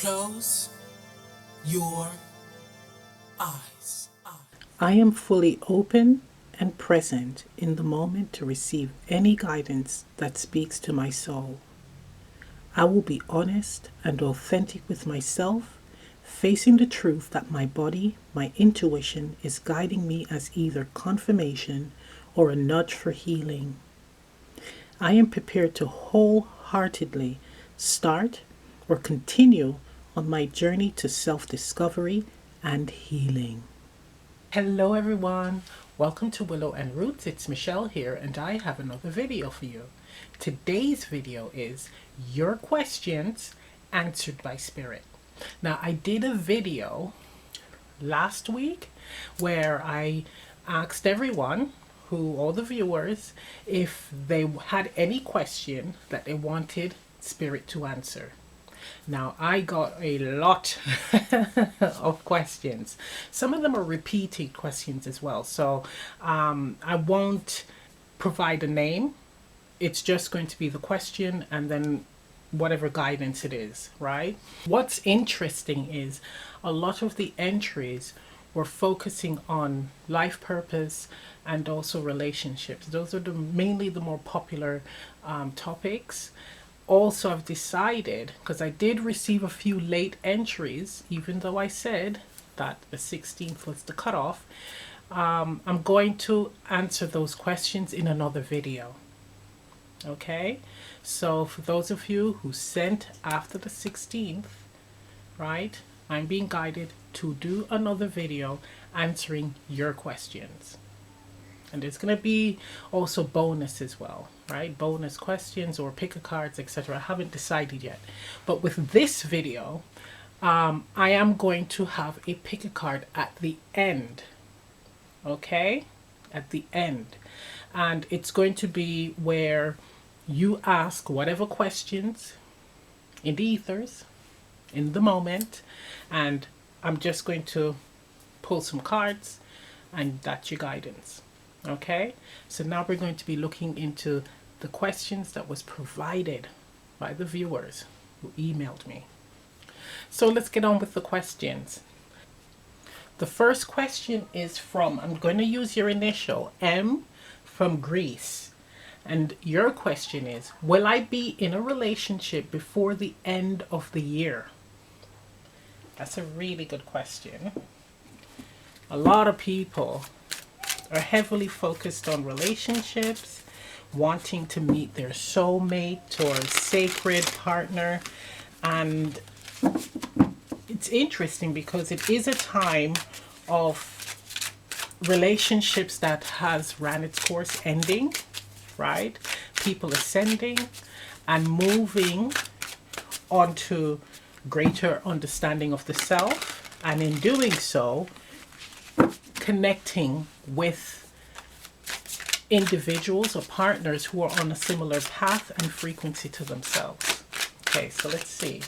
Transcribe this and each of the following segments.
Close your eyes. I am fully open and present in the moment to receive any guidance that speaks to my soul. I will be honest and authentic with myself, facing the truth that my body, my intuition, is guiding me as either confirmation or a nudge for healing. I am prepared to wholeheartedly start or continue on my journey to self-discovery and healing. Hello everyone, welcome to Willow and Roots. It's Michelle here and I have another video for you. Today's video is your questions answered by Spirit. Now I did a video last week where I asked everyone, all the viewers, if they had any question that they wanted Spirit to answer. Now, I got a lot of questions. Some of them are repeated questions as well. So I won't provide a name. It's just going to be the question and then whatever guidance it is, right? What's interesting is a lot of the entries were focusing on life purpose and also relationships. Those are mainly the more popular topics. Also, I've decided, because I did receive a few late entries, even though I said that the 16th was the cutoff, I'm going to answer those questions in another video. Okay, so for those of you who sent after the 16th, right, I'm being guided to do another video answering your questions. And there's going to be also bonus as well, right? Bonus questions or pick a cards, etc. I haven't decided yet. But with this video, I am going to have a pick a card at the end. Okay? At the end. And it's going to be where you ask whatever questions in the ethers, in the moment. And I'm just going to pull some cards and that's your guidance. Okay, so now we're going to be looking into the questions that was provided by the viewers who emailed me. So let's get on with the questions. The first question is from, I'm going to use your initial, M from Greece. And your question is, will I be in a relationship before the end of the year? That's a really good question. A lot of people are heavily focused on relationships, wanting to meet their soulmate or sacred partner. And it's interesting because it is a time of relationships that has ran its course ending, right? People ascending and moving onto greater understanding of the self. And in doing so, connecting with individuals or partners who are on a similar path and frequency to themselves. Okay, so let's see.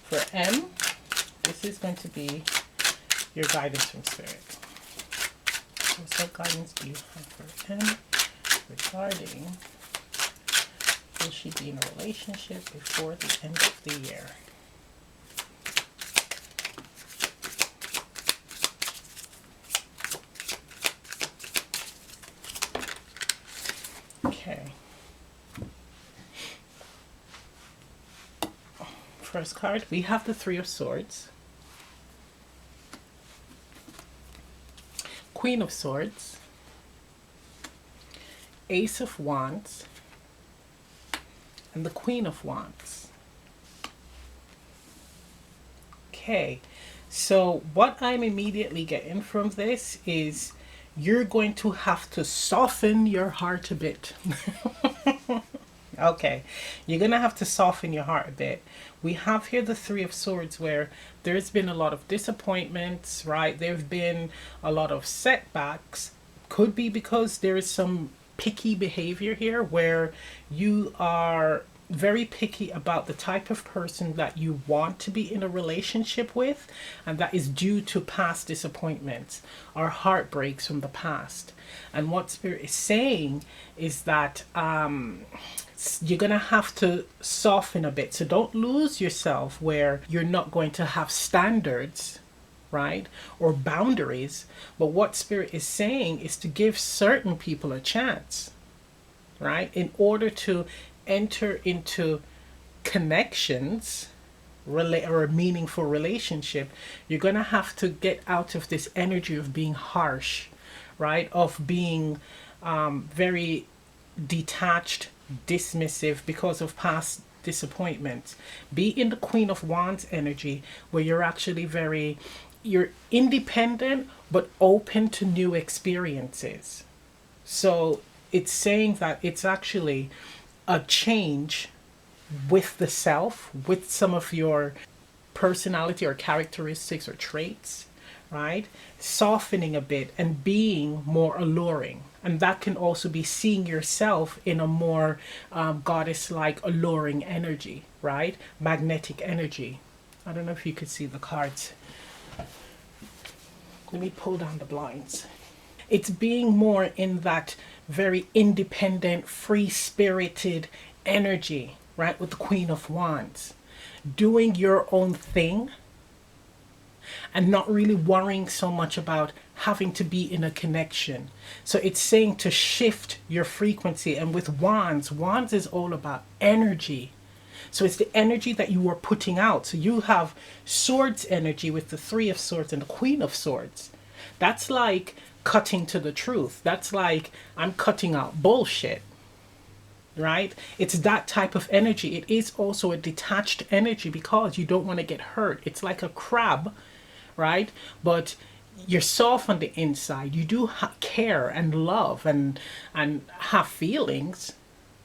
For M, this is going to be your guidance from Spirit. So what guidance do you have for M regarding will she be in a relationship before the end of the year? Okay. First card, we have the Three of Swords, Queen of Swords, Ace of Wands, and the Queen of Wands. Okay, so what I'm immediately getting from this is you're going to have to soften your heart a bit. Okay, you're going to have to soften your heart a bit. We have here the Three of Swords where there's been a lot of disappointments, right? There have been a lot of setbacks. Could be because there is some picky behavior here where you are very picky about the type of person that you want to be in a relationship with, and that is due to past disappointments or heartbreaks from the past. And what Spirit is saying is that you're going to have to soften a bit. So don't lose yourself where you're not going to have standards, right? Or boundaries. But what Spirit is saying is to give certain people a chance, right? In order to enter into connections or a meaningful relationship, you're going to have to get out of this energy of being harsh, right? Of being very detached, dismissive because of past disappointments. Be in the Queen of Wands energy where you're actually you're independent but open to new experiences. So it's saying that it's actually a change with the self, with some of your personality or characteristics or traits, right? Softening a bit and being more alluring. And that can also be seeing yourself in a more goddess like alluring energy, right? Magnetic energy. I don't know if you could see the cards. Let me pull down the blinds. It's being more in that very independent, free spirited energy, right? With the Queen of Wands. Doing your own thing and not really worrying so much about having to be in a connection. So it's saying to shift your frequency. And with wands, wands is all about energy. So it's the energy that you are putting out. So you have swords energy with the Three of Swords and the Queen of Swords. That's like cutting to the truth. That's like I'm cutting out bullshit. Right? It's that type of energy. It is also a detached energy because you don't want to get hurt. It's like a crab, right? But you're soft on the inside. You do care and love and have feelings,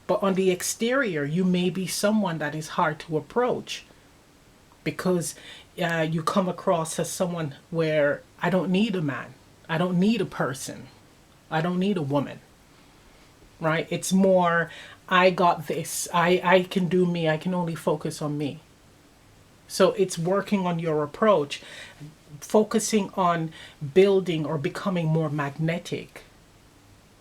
but on the exterior, you may be someone that is hard to approach because you come across as someone where I don't need a man, I don't need a person, I don't need a woman. Right? It's more, I got this. I can do me. I can only focus on me. So it's working on your approach, focusing on building or becoming more magnetic,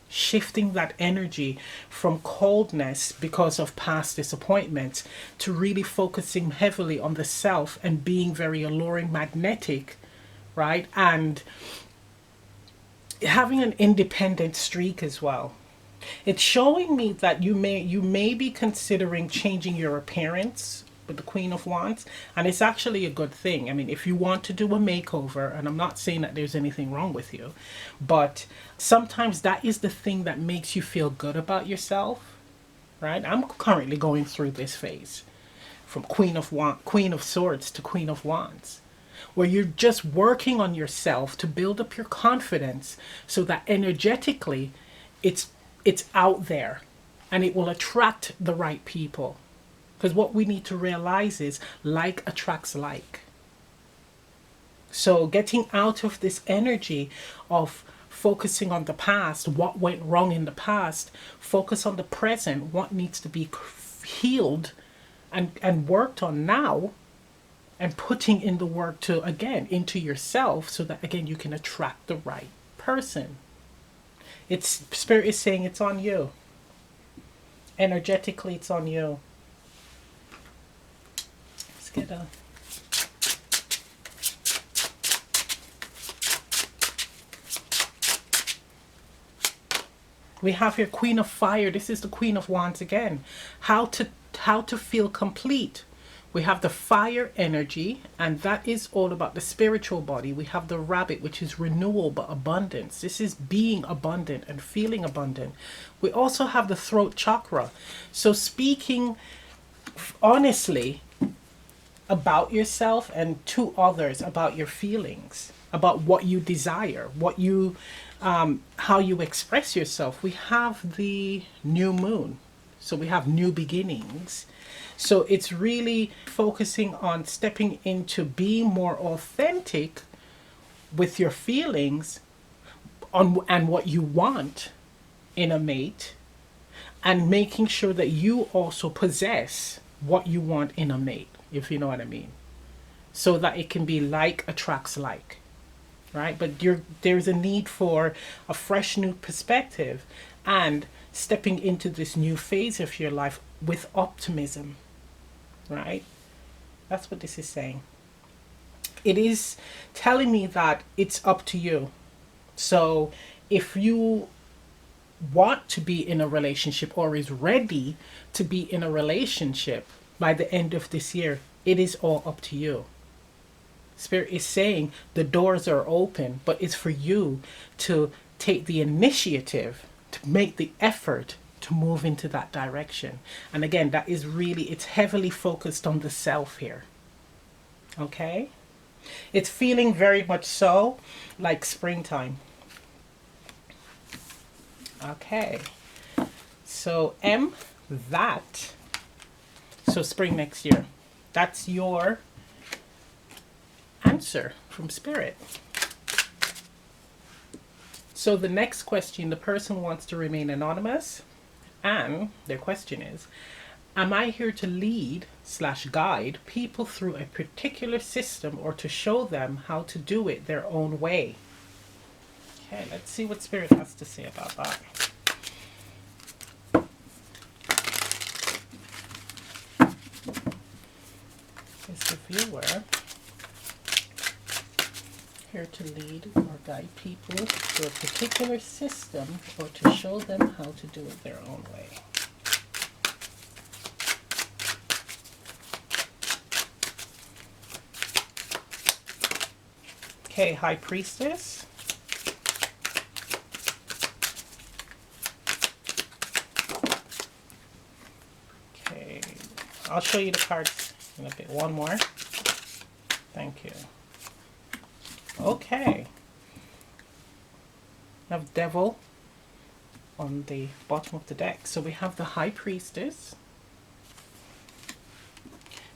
shifting that energy from coldness because of past disappointments to really focusing heavily on the self and being very alluring, magnetic, right? And having an independent streak as well. It's showing me that you may be considering changing your appearance with the Queen of Wands, and it's actually a good thing. I mean, if you want to do a makeover, and I'm not saying that there's anything wrong with you, but sometimes that is the thing that makes you feel good about yourself, right? I'm currently going through this phase from Queen of Swords to Queen of Wands, where you're just working on yourself to build up your confidence so that energetically it's out there and it will attract the right people. Because what we need to realize is like attracts like. So getting out of this energy of focusing on the past, what went wrong in the past, focus on the present, what needs to be healed and worked on now, and putting in the work to, again, into yourself so that, again, you can attract the right person. It's Spirit is saying it's on you. Energetically, it's on you. Let's get a... We have here Queen of Fire. This is the Queen of Wands again. How to feel complete. We have the fire energy, and that is all about the spiritual body. We have the rabbit, which is renewal but abundance. This is being abundant and feeling abundant. We also have the throat chakra. So speaking honestly about yourself and to others about your feelings, about what you desire, what you, how you express yourself. We have the new moon. So we have new beginnings. So it's really focusing on stepping into being more authentic with your feelings on and what you want in a mate, and making sure that you also possess what you want in a mate, if you know what I mean. So that it can be like attracts like, right? But there's a need for a fresh new perspective and stepping into this new phase of your life with optimism, right? That's what this is saying. It is telling me that it's up to you. So if you want to be in a relationship or is ready to be in a relationship by the end of this year, it is all up to you. Spirit is saying the doors are open, but it's for you to take the initiative, to make the effort to move into that direction. And again, that is really, it's heavily focused on the self here. Okay? It's feeling very much so like springtime. Okay. So M, that. So spring next year. That's your answer from Spirit. So the next question, the person wants to remain anonymous, and their question is, am I here to lead / guide people through a particular system or to show them how to do it their own way? Okay, let's see what Spirit has to say about that. Is the viewer here to lead or guide people through a particular system or to show them how to do it their own way? Okay, High Priestess. Okay, I'll show you the cards in a bit. One more. Thank you. Okay. We have Devil on the bottom of the deck. So we have the High Priestess,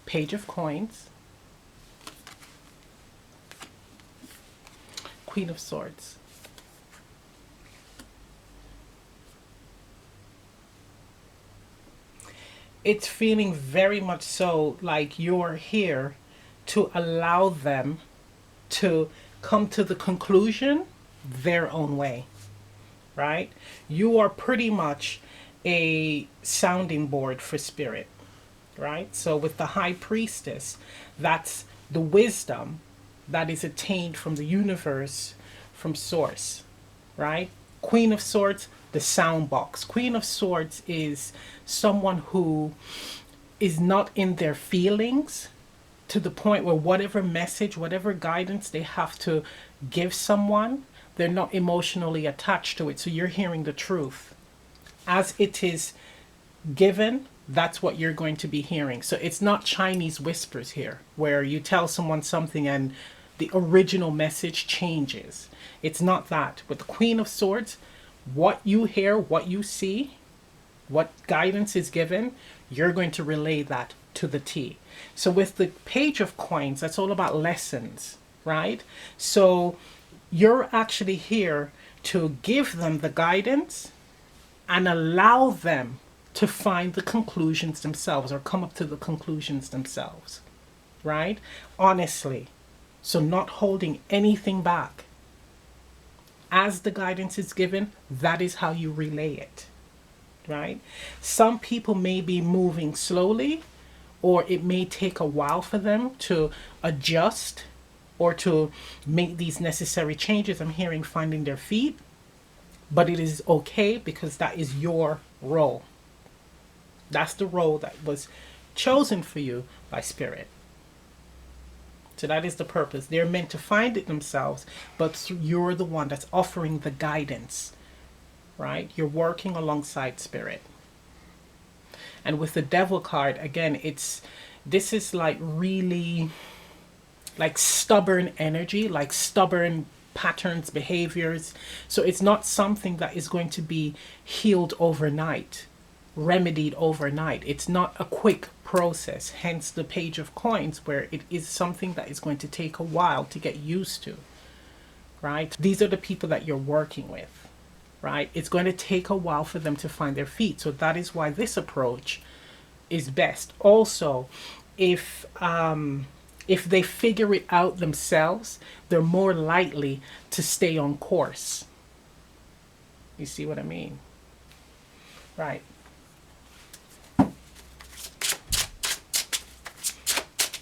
Page of Coins, Queen of Swords. It's feeling very much so like you're here to allow them to come to the conclusion their own way, right? You are pretty much a sounding board for Spirit, right? So with the High Priestess, that's the wisdom that is attained from the universe, from Source, right? Queen of Swords, the sound box. Queen of Swords is someone who is not in their feelings to the point where whatever message, whatever guidance they have to give someone, they're not emotionally attached to it. So you're hearing the truth. As it is given, that's what you're going to be hearing. So it's not Chinese whispers here, where you tell someone something and the original message changes. It's not that. With the Queen of Swords, what you hear, what you see, what guidance is given, you're going to relay that to the T. So with the Page of Coins, that's all about lessons, right? So you're actually here to give them the guidance and allow them to find the conclusions themselves or come up to the conclusions themselves, right? Honestly. So not holding anything back. As the guidance is given, that is how you relay it, right? Some people may be moving slowly, or it may take a while for them to adjust or to make these necessary changes. I'm hearing finding their feet, but it is okay because that is your role. That's the role that was chosen for you by Spirit. So that is the purpose. They're meant to find it themselves, but you're the one that's offering the guidance, right? You're working alongside Spirit. And with the Devil card, again, this is like really like stubborn energy, like stubborn patterns, behaviors. So it's not something that is going to be healed overnight, remedied overnight. It's not a quick process, hence the Page of Coins, where it is something that is going to take a while to get used to, right? These are the people that you're working with, right? It's going to take a while for them to find their feet. So that is why this approach is best. Also, if they figure it out themselves, they're more likely to stay on course. You see what I mean? Right.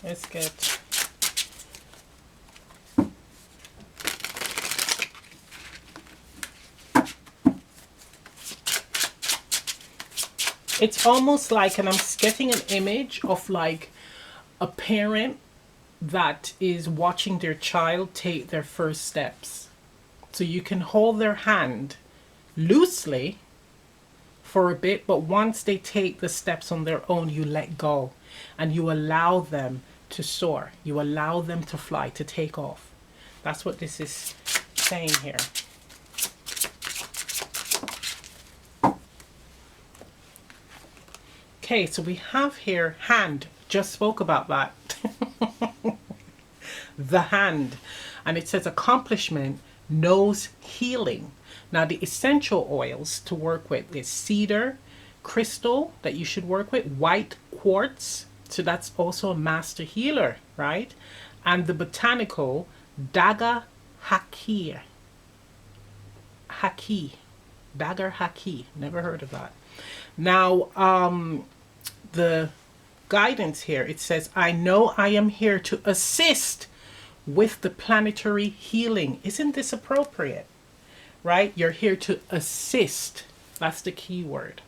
Let's get... It's almost like, and I'm getting an image of like a parent that is watching their child take their first steps. So you can hold their hand loosely for a bit, but once they take the steps on their own, you let go and you allow them to soar. You allow them to fly, to take off. That's what this is saying here. Okay, so we have here hand. Just spoke about that. The hand. And it says accomplishment knows healing. Now the essential oils to work with is cedar, crystal that you should work with, white quartz. So that's also a master healer, right? And the botanical dagger haki. Haki. Dagger haki. Never heard of that. Now, the guidance here, it says, I know I am here to assist with the planetary healing. Isn't this appropriate? Right? You're here to assist. That's the key word.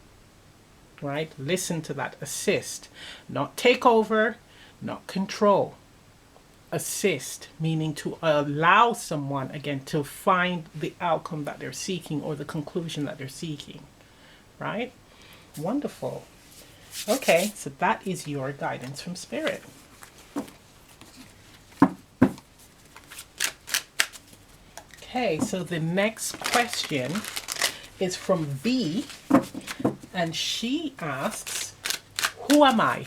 Right? Listen to that. Assist. Not take over, not control. Assist, meaning to allow someone, again, to find the outcome that they're seeking or the conclusion that they're seeking. Right? Wonderful. Okay, so that is your guidance from Spirit. Okay, so the next question is from V, and she asks, who am I?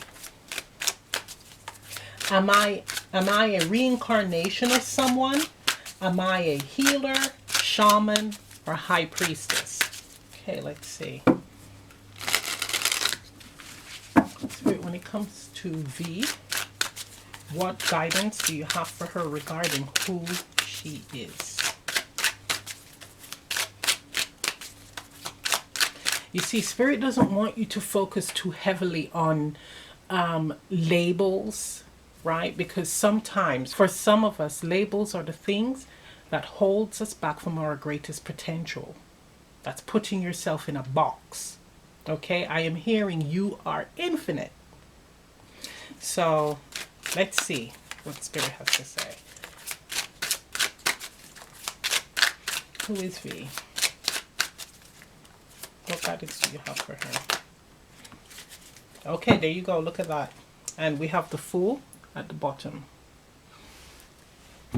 Am I a reincarnation of someone? Am I a healer, shaman, or high priestess? Okay, let's see. When it comes to V, what guidance do you have for her regarding who she is? You see, Spirit doesn't want you to focus too heavily on labels, right? Because sometimes, for some of us, labels are the things that holds us back from our greatest potential. That's putting yourself in a box. Okay, I am hearing you are infinite. So let's see what Spirit has to say. Who is V? What guidance do you have for her? Okay, there you go. Look at that. And we have the Fool at the bottom.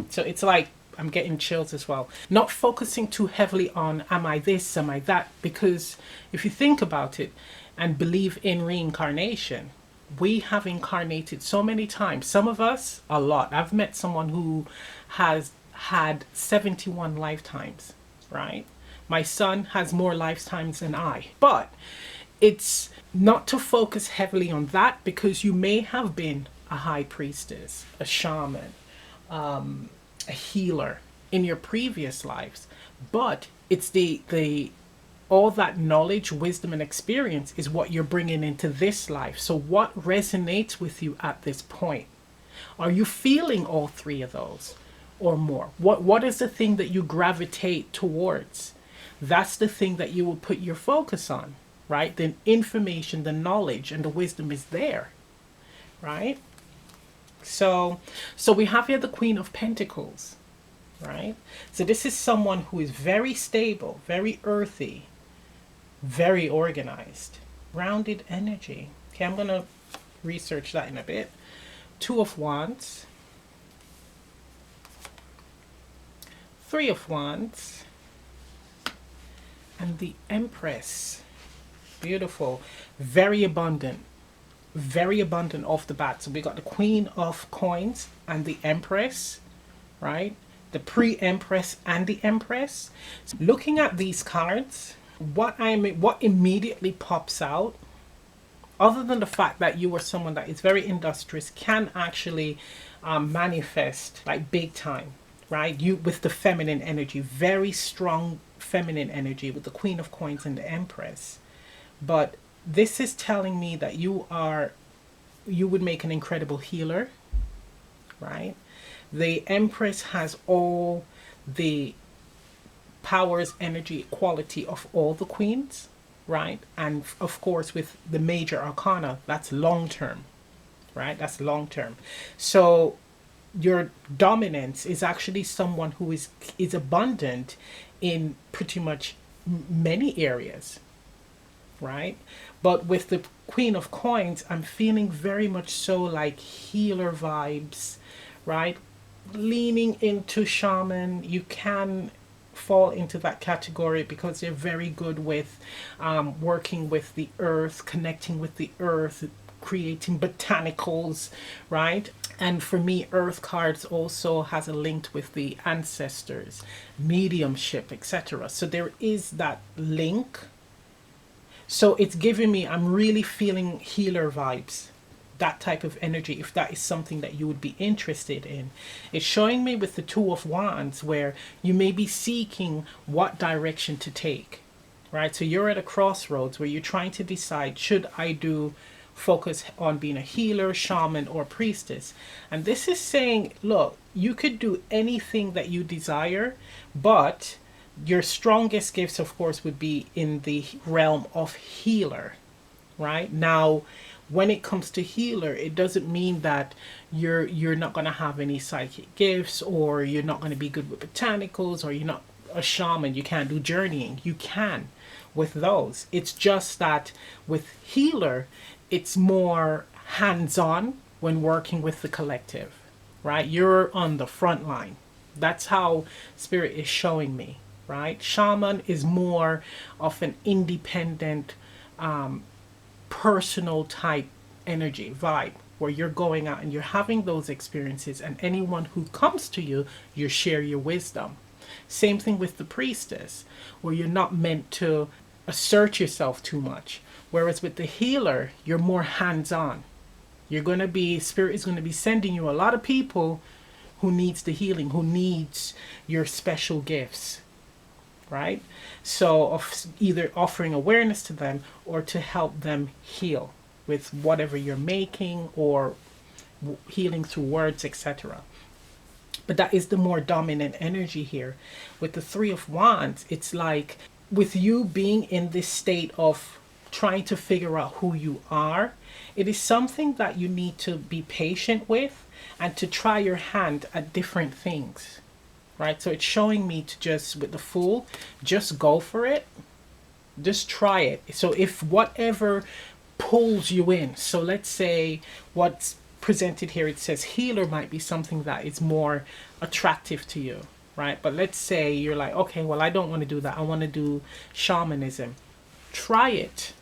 So it's like, I'm getting chills as well. Not focusing too heavily on, am I this, am I that? Because if you think about it and believe in reincarnation, we have incarnated so many times. Some of us, a lot. I've met someone who has had 71 lifetimes, right? My son has more lifetimes than I. But it's not to focus heavily on that, because you may have been a high priestess, a shaman, a healer in your previous lives. But it's the all that knowledge, wisdom, and experience is what you're bringing into this life. So what resonates with you at this point? Are you feeling all three of those or more? What is the thing that you gravitate towards? That's the thing that you will put your focus on, right? The information, the knowledge, and the wisdom is there, right? So we have here the Queen of Pentacles, right? So this is someone who is very stable, very earthy, very organized, grounded energy. Okay, I'm going to research that in a bit. Two of Wands, Three of Wands, and the Empress. Beautiful. Very abundant off the bat. So we got the Queen of Coins and the Empress, right? The pre-Empress and the Empress. So looking at these cards, what immediately pops out, other than the fact that you are someone that is very industrious, can actually manifest like big time, right? You with the feminine energy, very strong feminine energy with the Queen of Coins and the Empress. But this is telling me that you would make an incredible healer, right? The Empress has all the powers, energy, quality of all the queens, right? And of course, with the major arcana, that's long term, right? That's long term. So your dominance is actually someone who is abundant in pretty much many areas, right? But with the Queen of Coins, I'm feeling very much so like healer vibes, right? Leaning into shaman. You can fall into that category because they're very good with working with the earth, connecting with the earth, creating botanicals, right? And for me, earth cards also has a link with the ancestors, mediumship, etc. So there is that link. So it's giving me, I'm really feeling healer vibes, that type of energy, if that is something that you would be interested in. It's showing me with the Two of Wands where you may be seeking what direction to take, right? So you're at a crossroads where you're trying to decide, should I do focus on being a healer, shaman, or priestess? And this is saying, look, you could do anything that you desire, but your strongest gifts, of course, would be in the realm of healer, right? Now, when it comes to healer, it doesn't mean that you're not going to have any psychic gifts, or you're not going to be good with botanicals, or you're not a shaman, you can't do journeying. You can with those. It's just that with healer, it's more hands-on when working with the collective, right? You're on the front line. That's how spirit is showing me, right? Shaman is more of an independent, personal type energy, vibe, where you're going out and you're having those experiences, and anyone who comes to you, you share your wisdom. Same thing with the priestess, where you're not meant to assert yourself too much. Whereas with the healer, you're more hands-on. You're going to be, spirit is going to be sending you a lot of people who needs the healing, who needs your special gifts, right? So of either offering awareness to them or to help them heal with whatever you're making, or healing through words, etc. But that is the more dominant energy here. With the Three of Wands, it's like with you being in this state of trying to figure out who you are, it is something that you need to be patient with and to try your hand at different things, right? So it's showing me to just, with the Fool, just go for it. Just try it. So if whatever pulls you in, so let's say what's presented here, it says healer might be something that is more attractive to you, right? But let's say you're like, okay, well, I don't want to do that. I want to do shamanism. Try it.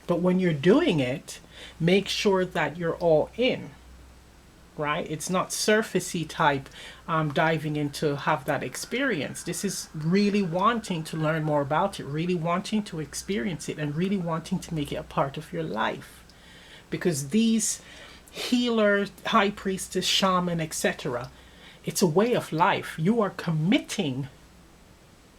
But when you're doing it, make sure that you're all in, right? It's not surfacey type diving in to have that experience. This is really wanting to learn more about it, really wanting to experience it, and really wanting to make it a part of your life. Because these healer, high priestess, shaman, etc., it's a way of life. You are committing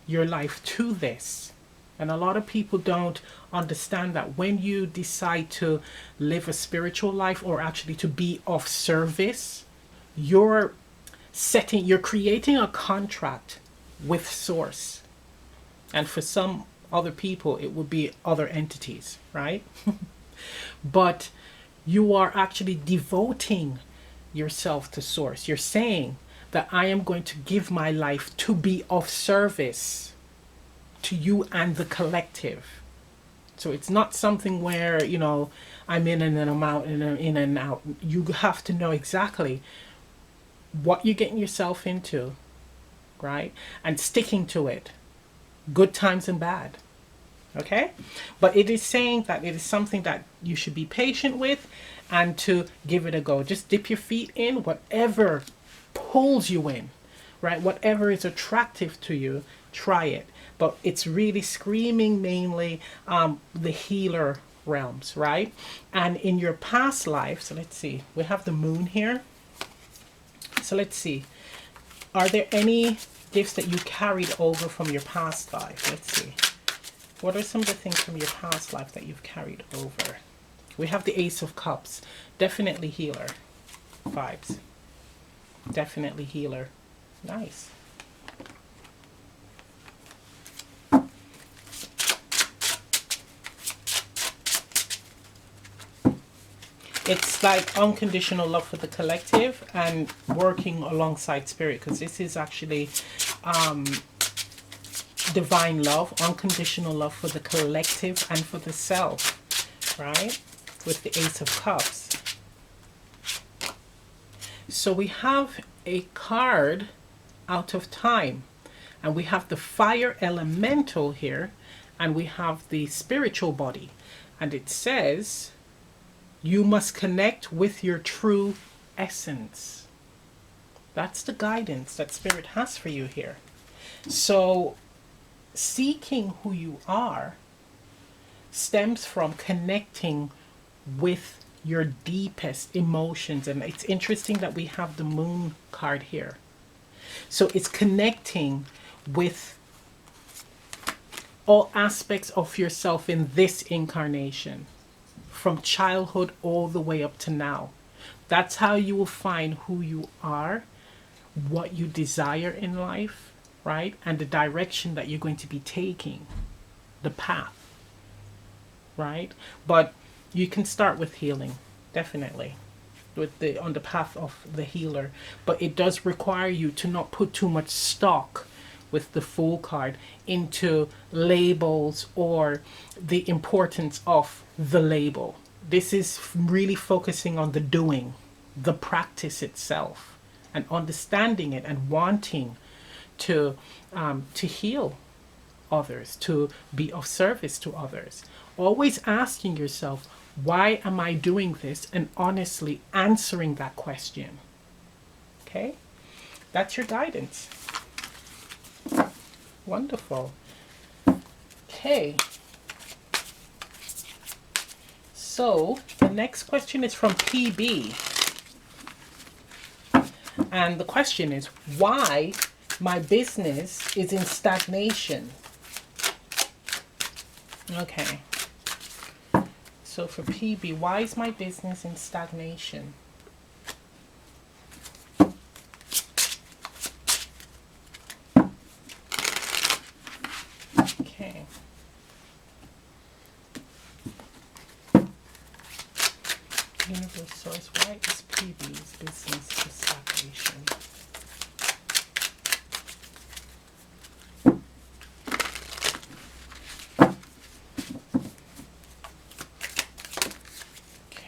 your life to this. And a lot of people don't understand that when you decide to live a spiritual life, or actually to be of service, you're creating a contract with source. And for some other people, it would be other entities, right? But you are actually devoting yourself to source. You're saying that I am going to give my life to be of service to you and the collective. So it's not something where, I'm in and then I'm out and I'm in and out. You have to know exactly what you're getting yourself into, right? And sticking to it. Good times and bad. Okay? But it is saying that it is something that you should be patient with and to give it a go. Just dip your feet in, whatever pulls you in, right? Whatever is attractive to you, try it. But it's really screaming mainly the healer realms, right? And in your past life, so let's see, we have the moon here. So let's see, are there any gifts that you carried over from your past life? Let's see. What are some of the things from your past life that you've carried over? We have the Ace of Cups. Definitely healer vibes. Definitely healer. Nice. It's like unconditional love for the collective and working alongside spirit, because this is actually divine love, unconditional love for the collective and for the self, right? With the Ace of Cups. So we have a card out of time, and we have the fire elemental here, and we have the spiritual body, and it says you must connect with your true essence. That's the guidance that spirit has for you here. So seeking who you are stems from connecting with your deepest emotions. And it's interesting that we have the moon card here. So it's connecting with all aspects of yourself in this incarnation, from childhood all the way up to now. That's how you will find who you are, what you desire in life, right? And the direction that you're going to be taking, the path, right? But you can start with healing, definitely, on the path of the healer. But it does require you to not put too much stock with the Fool card into labels or the importance of the label. This is really focusing on the doing, the practice itself, and understanding it and wanting to heal others, to be of service to others. Always asking yourself, why am I doing this? And honestly answering that question. Okay? That's your guidance. Wonderful. Okay. So the next question is from PB. And the question is, why my business is in stagnation? Okay. So for PB, why is my business in stagnation? Okay. Universe source, why is PB's business in stagnation?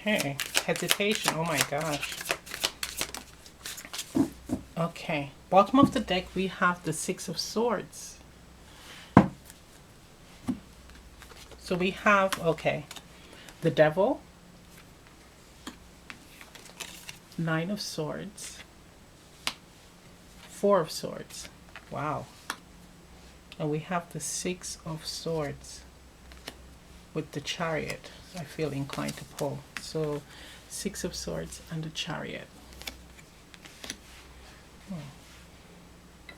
Okay, hesitation, oh my gosh. Okay, bottom of the deck we have the Six of Swords. So we have, okay, the Devil, Nine of Swords, Four of Swords, wow. And we have the Six of Swords with the Chariot. I feel inclined to pull. So Six of Swords and the Chariot.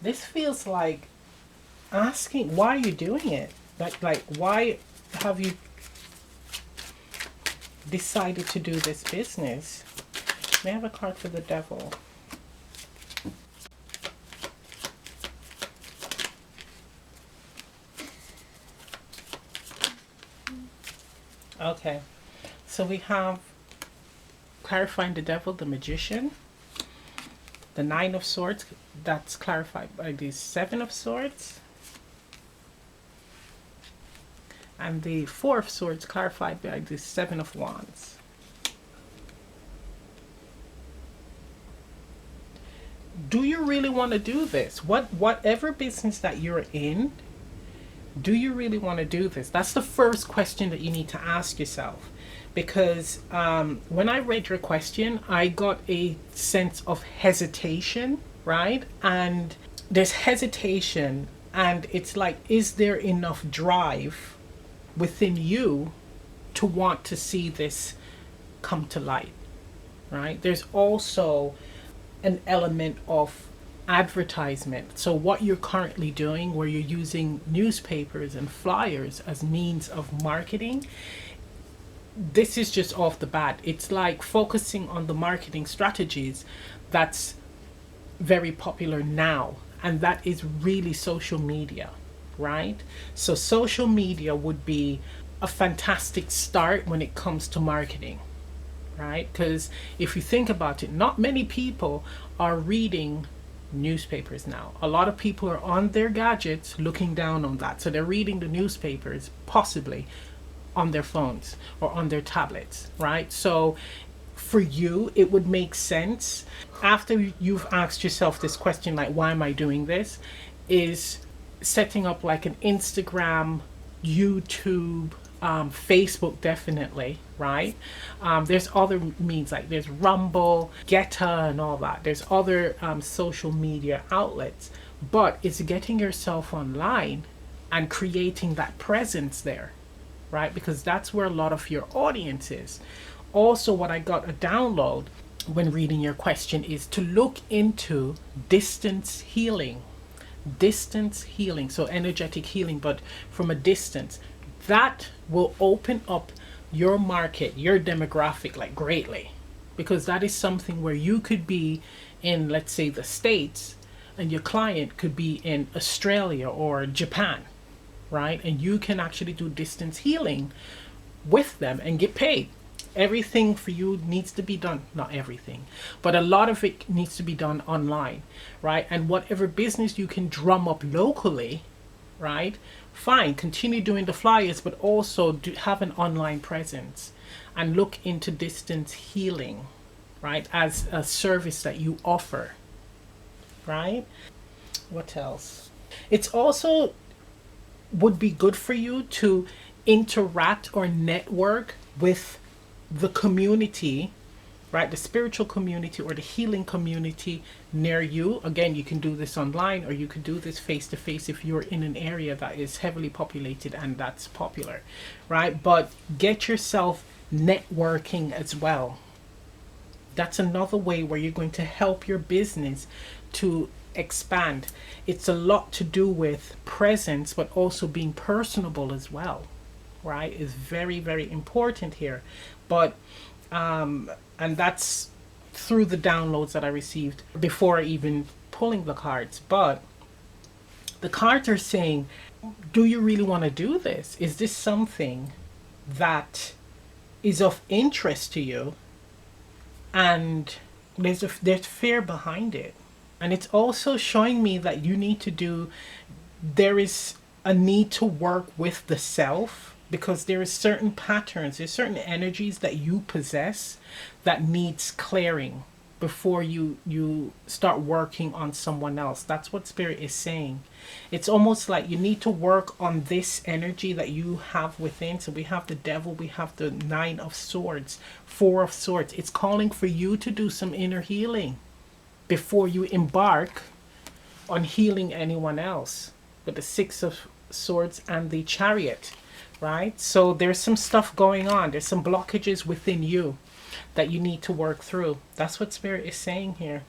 This feels like asking, why are you doing it? Like why have you decided to do this business? May I have a card for the Devil? Okay, so we have clarifying the Devil, the Magician, the Nine of Swords, that's clarified by the Seven of Swords, and the Four of Swords clarified by the Seven of Wands. Do you really want to do this? Whatever business that you're in, do you really want to do this? That's the first question that you need to ask yourself. Because when I read your question, I got a sense of hesitation, right? And there's hesitation, and it's like, is there enough drive within you to want to see this come to light, right? There's also an element of advertisement. So what you're currently doing, where you're using newspapers and flyers as means of marketing, this is just off the bat. It's like focusing on the marketing strategies that's very popular now, and that is really social media, right? So social media would be a fantastic start when it comes to marketing, right? Because if you think about it, not many people are reading newspapers now. A lot of people are on their gadgets looking down on that. So they're reading the newspapers possibly on their phones or on their tablets, right? So for you, it would make sense after you've asked yourself this question, like, why am I doing this? Is setting up like an Instagram, YouTube, Facebook, definitely, right? There's other means, like there's Rumble, Geta, and all that. There's other social media outlets, but it's getting yourself online and creating that presence there, right? Because that's where a lot of your audience is. Also, what I got a download when reading your question is to look into distance healing. Distance healing, so energetic healing, but from a distance. That will open up your market, your demographic, like greatly, because that is something where you could be in, let's say, the States, and your client could be in Australia or Japan, right? And you can actually do distance healing with them and get paid. Everything for you needs to be done, not everything, but a lot of it needs to be done online, right? And whatever business you can drum up locally, right? Fine, continue doing the flyers, but also have an online presence and look into distance healing, right? As a service that you offer, right? What else? It's also would be good for you to interact or network with the community, right? The spiritual community or the healing community near you. Again, you can do this online or you could do this face to face if you're in an area that is heavily populated and that's popular, right? But get yourself networking as well. That's another way where you're going to help your business to expand. It's a lot to do with presence, but also being personable as well, right? Is very, very important here. But and that's through the downloads that I received before even pulling the cards. But the cards are saying, do you really want to do this? Is this something that is of interest to you? And there's fear behind it. And it's also showing me that you need to there is a need to work with the self, because there is certain patterns, there's certain energies that you possess that needs clearing before you start working on someone else. That's what Spirit is saying. It's almost like you need to work on this energy that you have within. So we have the Devil, we have the Nine of Swords, Four of Swords. It's calling for you to do some inner healing before you embark on healing anyone else, with the Six of Swords and the Chariot, right? So there's some stuff going on. There's some blockages within you that you need to work through. That's what Spirit is saying here.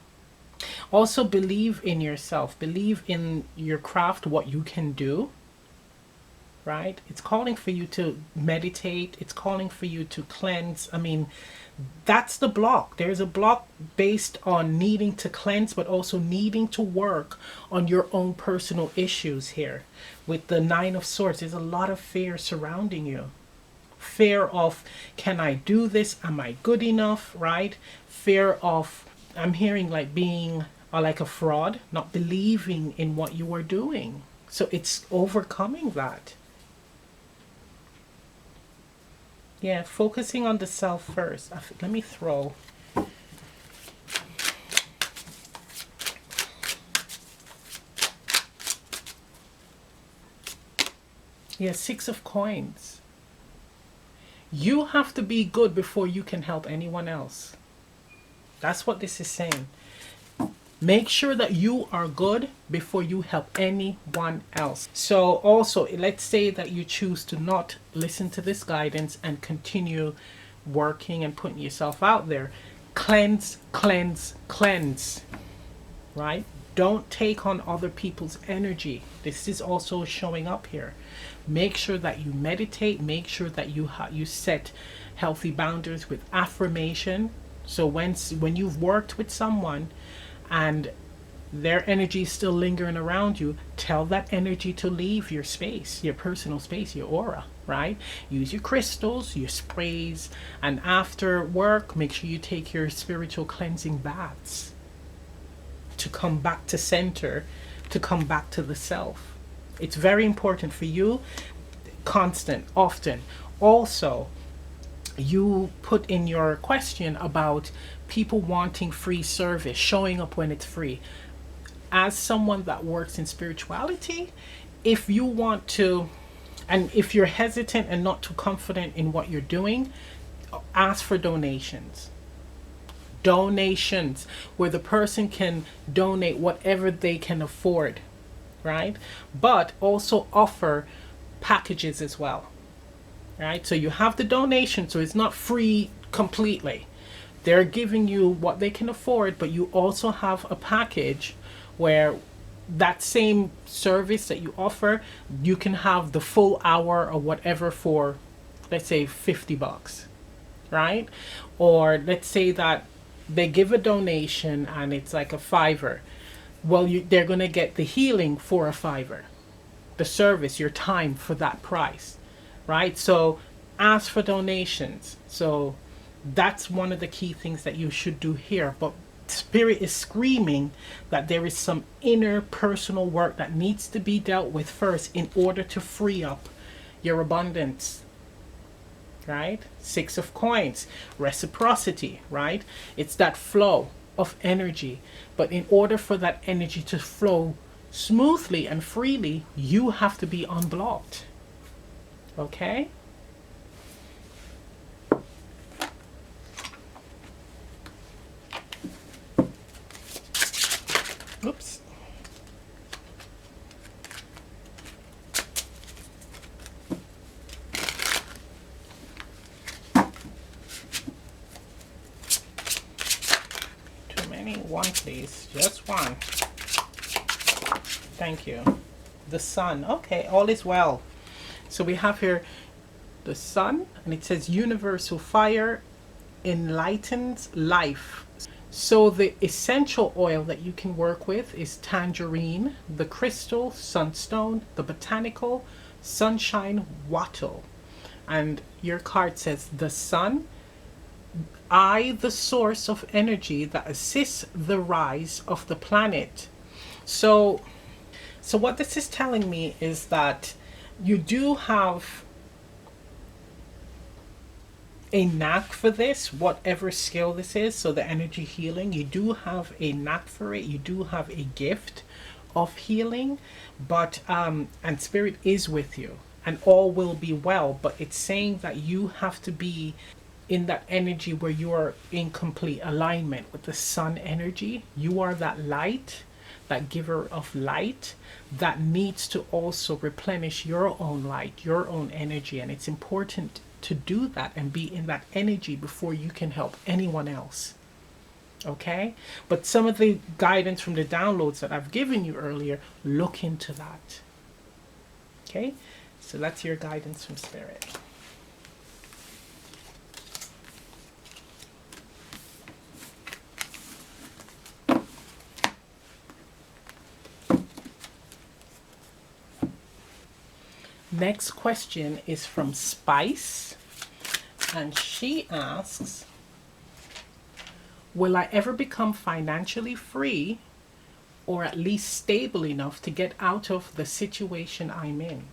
Also, believe in yourself. Believe in your craft, what you can do, right? It's calling for you to meditate. It's calling for you to cleanse. I mean, that's the block. There's a block based on needing to cleanse, but also needing to work on your own personal issues here. With the Nine of Swords, there's a lot of fear surrounding you. Fear of, can I do this? Am I good enough? Right? Fear of, I'm hearing like being like a fraud, not believing in what you are doing. So it's overcoming that. Yeah, focusing on the self first. Let me throw. Yeah, Six of Coins. You have to be good before you can help anyone else. That's what this is saying. Make sure that you are good before you help anyone else. So also, let's say that you choose to not listen to this guidance and continue working and putting yourself out there. Cleanse, cleanse, cleanse. Right? Don't take on other people's energy. This is also showing up here. Make sure that you meditate. Make sure that you set healthy boundaries with affirmation. So when you've worked with someone and their energy is still lingering around you, tell that energy to leave your space, your personal space, your aura, right? Use your crystals, your sprays, and after work, make sure you take your spiritual cleansing baths to come back to center, to come back to the self. It's very important for you, constant, often. Also, you put in your question about people wanting free service, showing up when it's free. As someone that works in spirituality, if you want to, and if you're hesitant and not too confident in what you're doing, ask for donations. Donations where the person can donate whatever they can afford, right? But also offer packages as well, right? So you have the donation, so it's not free completely. They're giving you what they can afford, but you also have a package where that same service that you offer, you can have the full hour or whatever for, let's say, $50, right? Or let's say that they give a donation and it's like a $5. Well, they're going to get the healing for a $5, the service, your time for that price, right? So ask for donations. So that's one of the key things that you should do here. But Spirit is screaming that there is some inner personal work that needs to be dealt with first in order to free up your abundance, right? 6 of coins, reciprocity, right? It's that flow of energy. But in order for that energy to flow smoothly and freely, you have to be unblocked. Okay? Oops. Too many. One, please. Just one. Thank you. The sun. Okay, all is well. So we have here the sun, and it says universal fire enlightens life. So the essential oil that you can work with is tangerine, the crystal, sunstone, the botanical, sunshine, wattle. And your card says the sun, I, the source of energy that assists the rise of the planet. So what this is telling me is that you do have a knack for this, whatever skill this is. So the energy healing, you do have a knack for it. You do have a gift of healing, but and Spirit is with you and all will be well. But it's saying that you have to be in that energy where you are in complete alignment with the sun energy. You are that light, that giver of light that needs to also replenish your own light, your own energy. And it's important to do that and be in that energy before you can help anyone else. Okay? But some of the guidance from the downloads that I've given you earlier, look into that. Okay? So that's your guidance from Spirit. Next question is from Spice, and she asks, will I ever become financially free or at least stable enough to get out of the situation I'm in?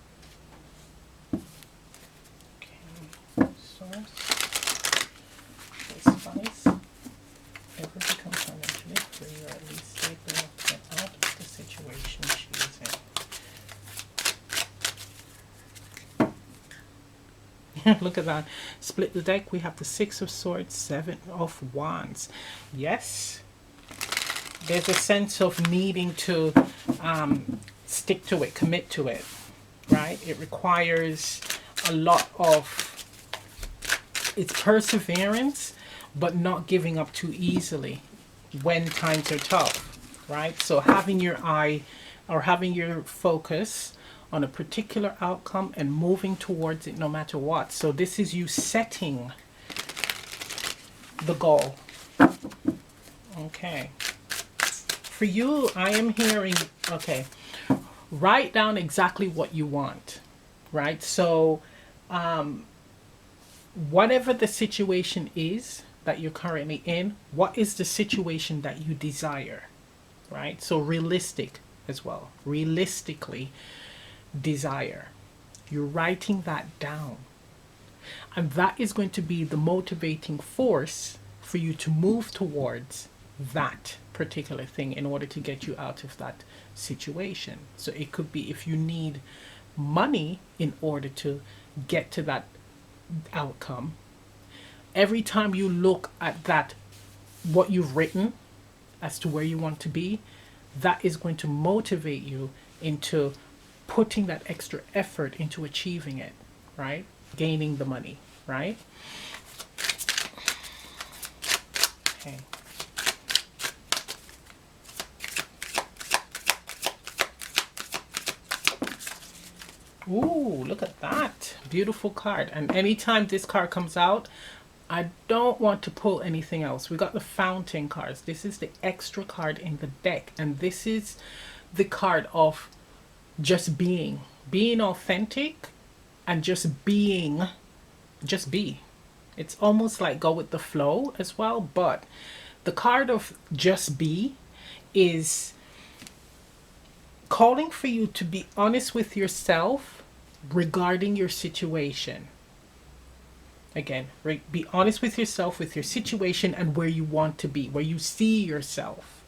Okay, source. Okay, Spice, ever become financially free or at least stable enough to get out of the situation she is in? Look at that. Split the deck. We have the 6 of Swords, 7 of Wands. Yes. There's a sense of needing to stick to it, commit to it, right? It requires a lot of, it's perseverance, but not giving up too easily when times are tough. right? So having your eye or having your focus on a particular outcome and moving towards it no matter what. So this is you setting the goal. Okay. For you, I am hearing, okay, write down exactly what you want, right? So whatever the situation is that you're currently in, what is the situation that you desire, right? So realistic as well. Realistically desire. You're writing that down. And that is going to be the motivating force for you to move towards that particular thing in order to get you out of that situation. So it could be if you need money in order to get to that outcome. Every time you look at that, what you've written as to where you want to be, that is going to motivate you into putting that extra effort into achieving it, right? Gaining the money, right? Okay. Ooh, look at that. Beautiful card. And anytime this card comes out, I don't want to pull anything else. We got the fountain cards. This is the extra card in the deck. And this is the card of just being. Being authentic and just being. Just be. It's almost like go with the flow as well. But the card of just be is calling for you to be honest with yourself regarding your situation. Again, be honest with yourself, with your situation and where you want to be, where you see yourself.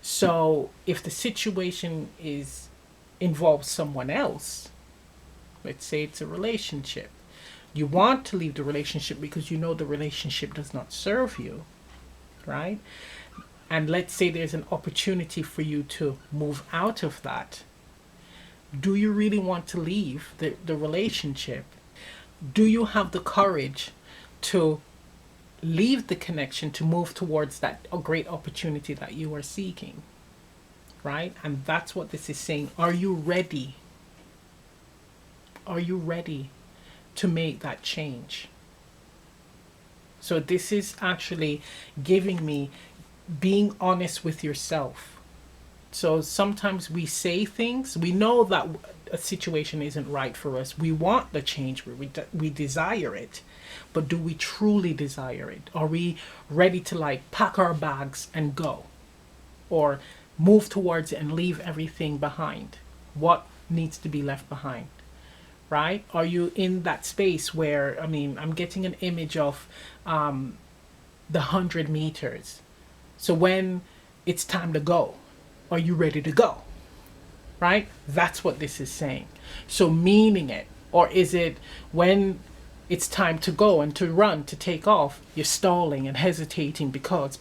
So if the situation involves someone else, let's say it's a relationship, you want to leave the relationship because you know the relationship does not serve you, right? And let's say there's an opportunity for you to move out of that. Do you really want to leave the relationship? Do you have the courage to leave the connection to move towards that great opportunity that you are seeking? Right? And that's what this is saying. Are you ready? Are you ready to make that change? So this is actually giving me being honest with yourself. So sometimes we say things, we know that a situation isn't right for us. We want the change, we desire it. But do we truly desire it? Are we ready to like pack our bags and go? Or move towards it and leave everything behind? What needs to be left behind? Right? Are you in that space where, I mean, I'm getting an image of the 100 meters. So when it's time to go, are you ready to go? Right? That's what this is saying. So meaning it, or is it when it's time to go and to run, to take off, you're stalling and hesitating because,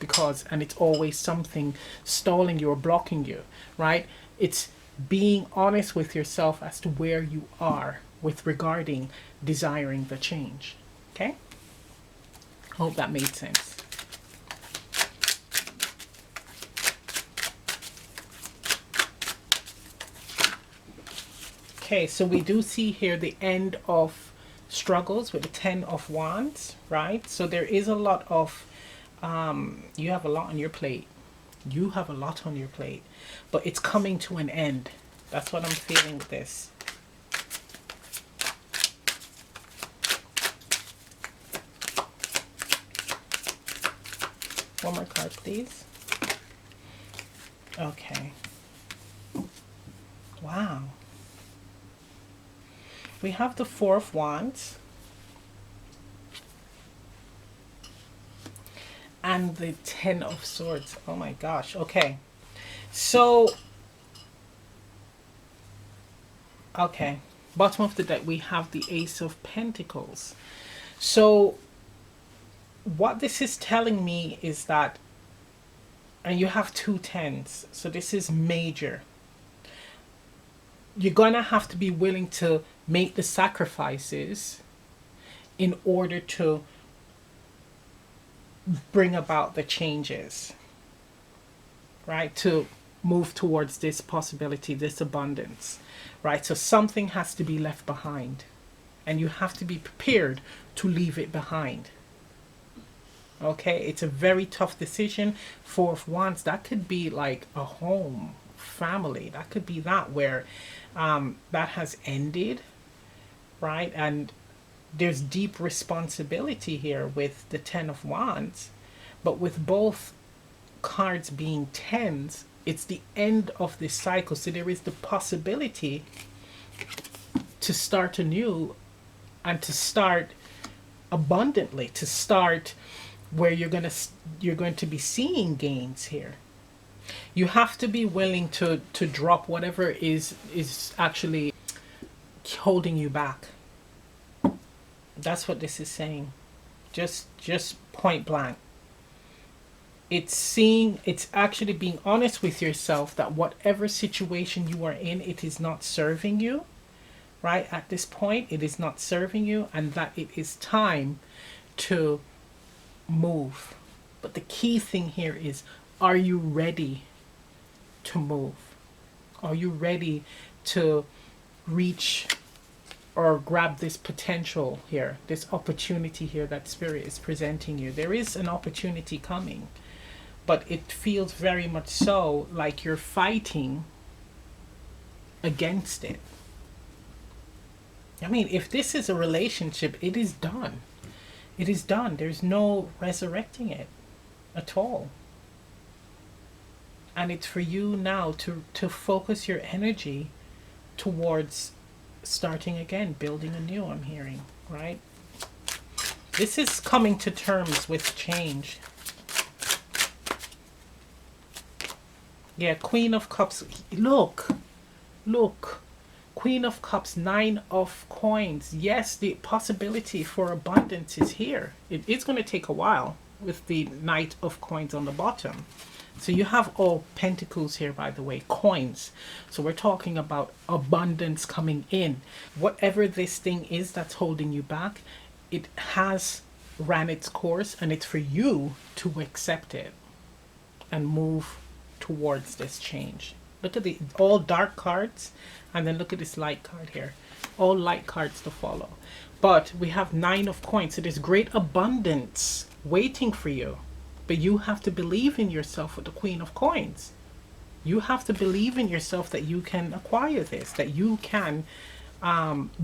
and it's always something stalling you or blocking you, right? It's being honest with yourself as to where you are with regarding desiring the change. Okay? Hope that made sense. Okay, so we do see here the end of struggles with the 10 of Wands, right? So there is a lot of, you have a lot on your plate. You have a lot on your plate, but it's coming to an end. That's what I'm feeling with this. One more card, please. Okay. Wow. We have the Four of Wands and the 10 of Swords. Oh my gosh. Okay. So, okay. Bottom of the deck, we have the Ace of Pentacles. So, what this is telling me is that, and you have two tens, so this is major. You're going to have to be willing to make the sacrifices in order to bring about the changes. right? To move towards this possibility, this abundance, right? So something has to be left behind, and you have to be prepared to leave it behind. Okay, it's a very tough decision. Four of Wands, that could be like a home, family. That could be that where that has ended, right? And there's deep responsibility here with the Ten of Wands, but with both cards being tens, it's the end of this cycle. So there is the possibility to start anew and to start abundantly, to start where you're going to be seeing gains here. You have to be willing to drop whatever is actually holding you back. That's what this is saying. Just point blank. It's actually being honest with yourself that whatever situation you are in, it is not serving you, right? At this point, it is not serving you, and that it is time to move. But the key thing here is, are you ready to move? Are you ready to reach or grab this potential here, this opportunity here that Spirit is presenting you? There is an opportunity coming, but it feels very much so like you're fighting against it. I mean, if this is a relationship, it is done. It is done. There's no resurrecting it at all. And it's for you now to focus your energy towards starting again, building anew, I'm hearing, right? This is coming to terms with change. Yeah, Queen of Cups. Look. Queen of Cups, Nine of Coins. Yes, the possibility for abundance is here. It is going to take a while with the Knight of Coins on the bottom. So you have all pentacles here, by the way, coins. So we're talking about abundance coming in. Whatever this thing is that's holding you back, it has ran its course, and it's for you to accept it and move towards this change. Look at the all dark cards, and then look at this light card here. All light cards to follow. But we have Nine of Coins. So there's great abundance waiting for you. But you have to believe in yourself with the Queen of Coins. You have to believe in yourself that you can acquire this, that you can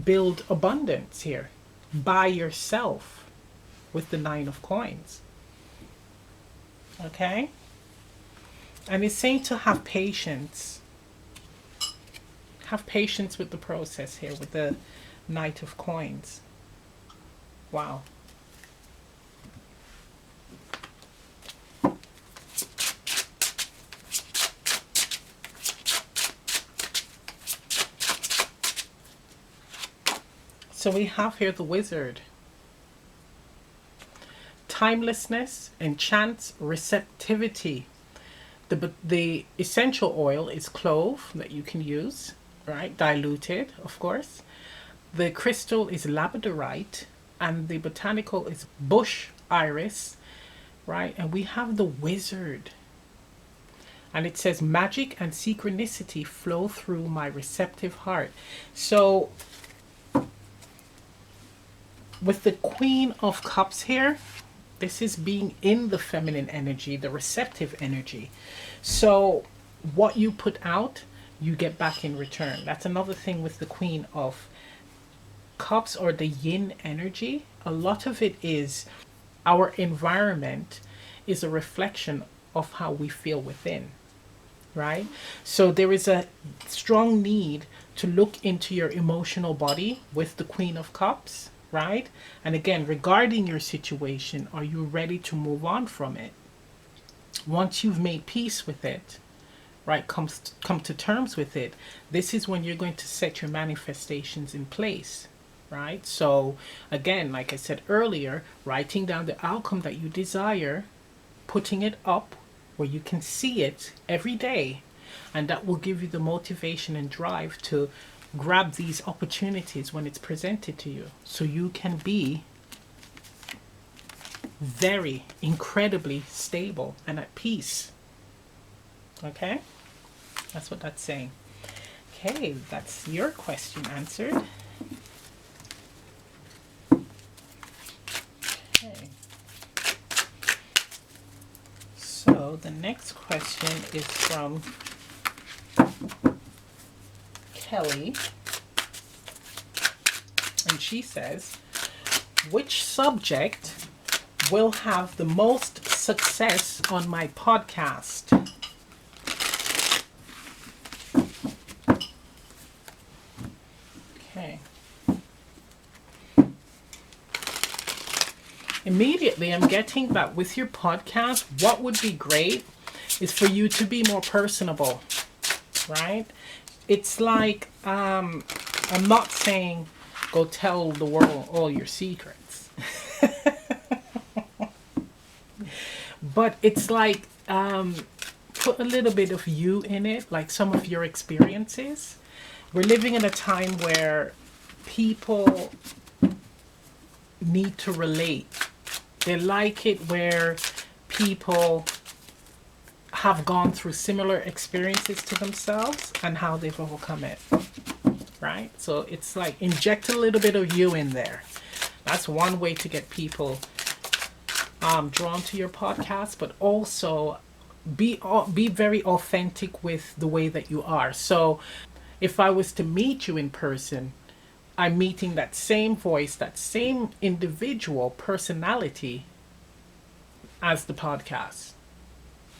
build abundance here by yourself with the Nine of Coins. Okay? And it's saying to have patience. Have patience with the process here with the Knight of Coins. Wow. So we have here the Wizard. Timelessness, enchants, receptivity. The essential oil is clove that you can use, right? Diluted, of course. The crystal is labradorite, and the botanical is bush iris, right? And we have the Wizard. And it says, magic and synchronicity flow through my receptive heart. So with the Queen of Cups here, this is being in the feminine energy, the receptive energy. So what you put out, you get back in return. That's another thing with the Queen of Cups, or the yin energy. A lot of it is our environment is a reflection of how we feel within, right? So there is a strong need to look into your emotional body with the Queen of Cups, right? And again, regarding your situation, are you ready to move on from it? Once you've made peace with it, right, come to terms with it, this is when you're going to set your manifestations in place, right? So again, like I said earlier, writing down the outcome that you desire, putting it up where you can see it every day, and that will give you the motivation and drive to grab these opportunities when it's presented to you, so you can be very incredibly stable and at peace. Okay, that's what that's saying. Okay, that's your question answered. Okay. So the next question is from Kelly. And she says, which subject will have the most success on my podcast? Okay. Immediately, I'm getting that with your podcast, what would be great is for you to be more personable, right? It's like, I'm not saying go tell the world all your secrets. But it's like, put a little bit of you in it, like some of your experiences. We're living in a time where people need to relate. They like it where people have gone through similar experiences to themselves and how they've overcome it. Right? So it's like inject a little bit of you in there. That's one way to get people drawn to your podcast, but also be very authentic with the way that you are. So if I was to meet you in person, I'm meeting that same voice, that same individual personality as the podcast.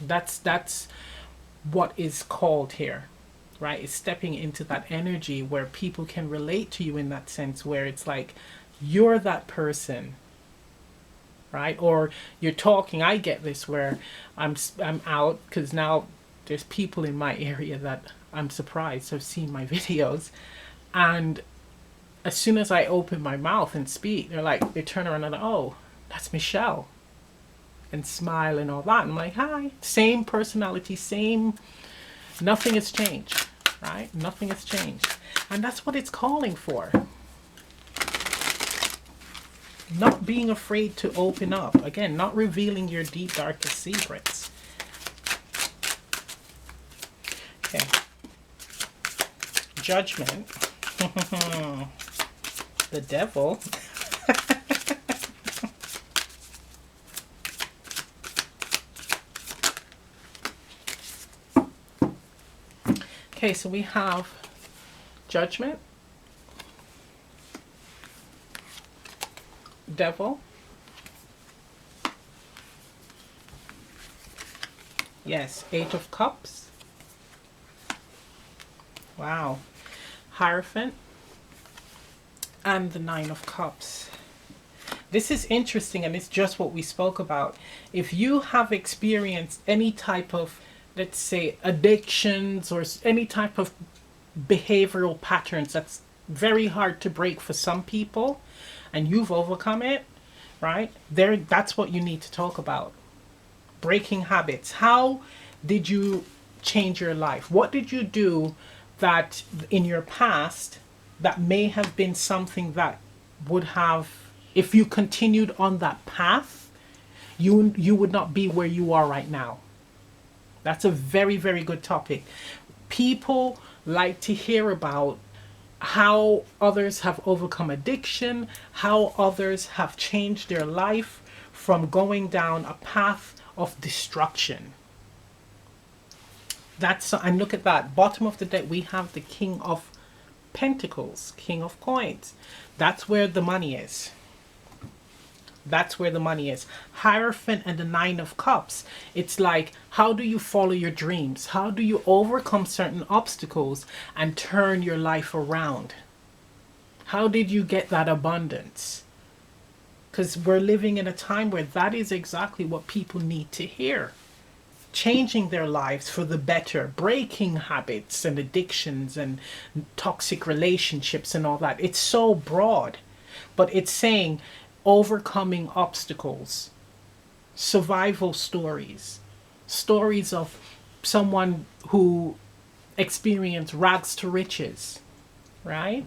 That's what is called here, right? It's stepping into that energy where people can relate to you in that sense, where it's like you're that person, right? Or you're talking. I get this where I'm out because now there's people in my area that I'm surprised have seen my videos, and as soon as I open my mouth and speak, they turn around and oh, that's Michelle, and smile and all that. And I'm like, hi, same personality, same, nothing has changed, right? Nothing has changed. And that's what it's calling for. Not being afraid to open up. Again, not revealing your deep, darkest secrets. Okay. Judgment. The devil. Okay, so we have judgment, devil, yes, 8 of Cups, wow, Hierophant, and the 9 of Cups. This is interesting, and it's just what we spoke about. If you have experienced any type of, let's say, addictions or any type of behavioral patterns that's very hard to break for some people, and you've overcome it, right? That's what you need to talk about. Breaking habits. How did you change your life? What did you do that in your past that may have been something that would have, if you continued on that path, you would not be where you are right now? That's a very, very good topic. People like to hear about how others have overcome addiction, how others have changed their life from going down a path of destruction. And look at that. Bottom of the deck, we have the King of Pentacles, King of Coins. That's where the money is. That's where the money is. Hierophant and the 9 of Cups. It's like, how do you follow your dreams? How do you overcome certain obstacles and turn your life around? How did you get that abundance? Because we're living in a time where that is exactly what people need to hear. Changing their lives for the better, breaking habits and addictions and toxic relationships and all that. It's so broad, but it's saying overcoming obstacles, survival stories, stories of someone who experienced rags to riches, right?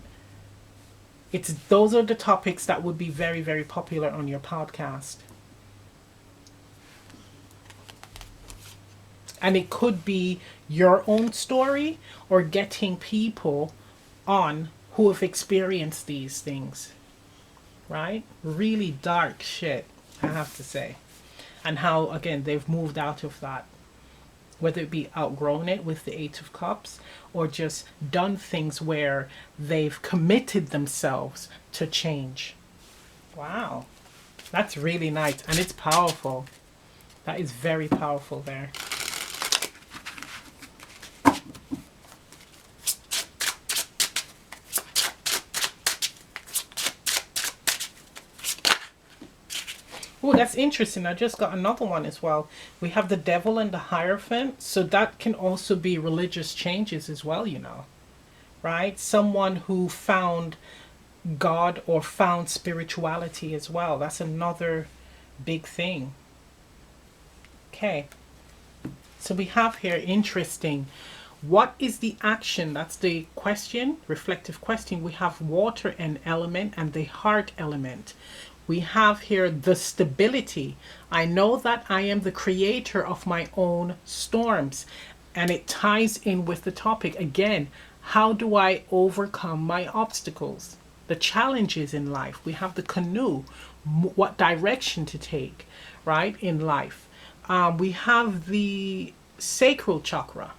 Those are the topics that would be very, very popular on your podcast. And it could be your own story or getting people on who have experienced these things, right? Really dark shit, I have to say. And how, again, they've moved out of that, whether it be outgrown it with the Eight of Cups or just done things where they've committed themselves to change. Wow, that's really nice, and it's powerful. That is very powerful there. Oh, that's interesting. I just got another one as well. We have the Devil and the Hierophant. So that can also be religious changes as well, you know. Right? Someone who found God or found spirituality as well. That's another big thing. Okay. So we have here, interesting. What is the action? That's the question, reflective question. We have water and element and the heart element. We have here the stability. I know that I am the creator of my own storms. And it ties in with the topic. Again, how do I overcome my obstacles? The challenges in life. We have the canoe. What direction to take, right, in life. We have the sacral chakra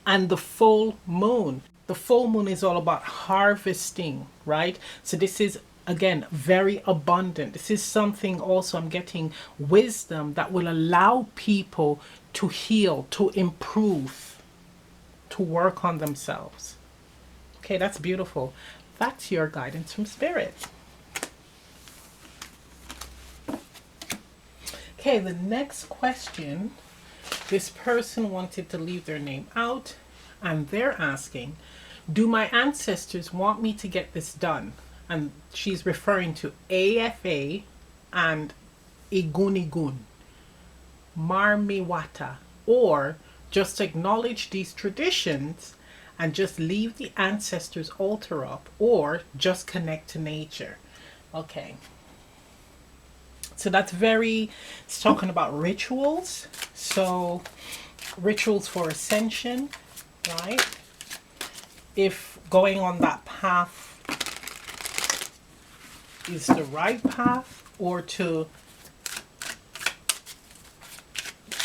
and the full moon. The full moon is all about harvesting, right? So this is, again, very abundant. This is something also I'm getting wisdom that will allow people to heal, to improve, to work on themselves. Okay, that's beautiful. That's your guidance from Spirit. Okay, the next question, this person wanted to leave their name out, and they're asking, do my ancestors want me to get this done? And she's referring to AFA and Egungun, Marmiwata, or just acknowledge these traditions and just leave the ancestors' altar up, or just connect to nature. Okay. So that's it's talking about rituals. So rituals for ascension, right? If going on that path is the right path, or to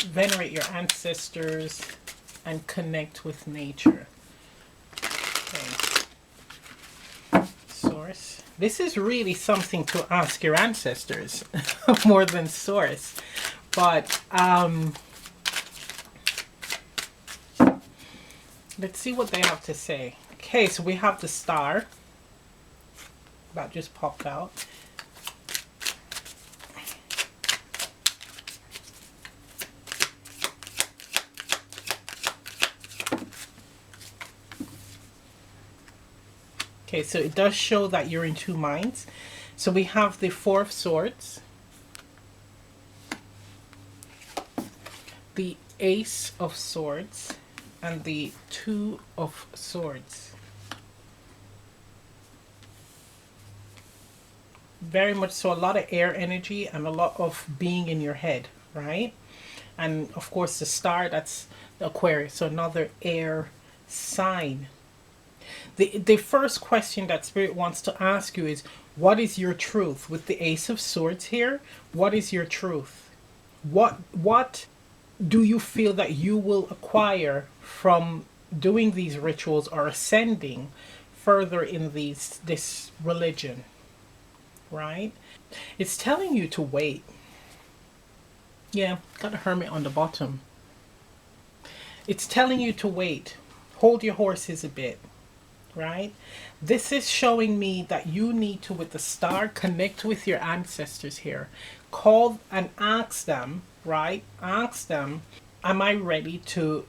venerate your ancestors and connect with nature. Okay. Source. This is really something to ask your ancestors more than source. But let's see what they have to say. Okay, so we have the star. That just popped out. Okay, so it does show that you're in two minds. So we have the Four of Swords, the Ace of Swords, and the Two of Swords. Very much so, a lot of air energy and a lot of being in your head, right? And of course the star, that's the Aquarius, so another air sign. The first question that Spirit wants to ask you is, what is your truth? With the Ace of Swords here, what is your truth? What do you feel that you will acquire from doing these rituals or ascending further in this religion? Right? It's telling you to wait. Yeah, got a Hermit on the bottom. It's telling you to wait. Hold your horses a bit. Right? This is showing me that you need to, with the star, connect with your ancestors here. Call and ask them, right? Ask them, am I ready to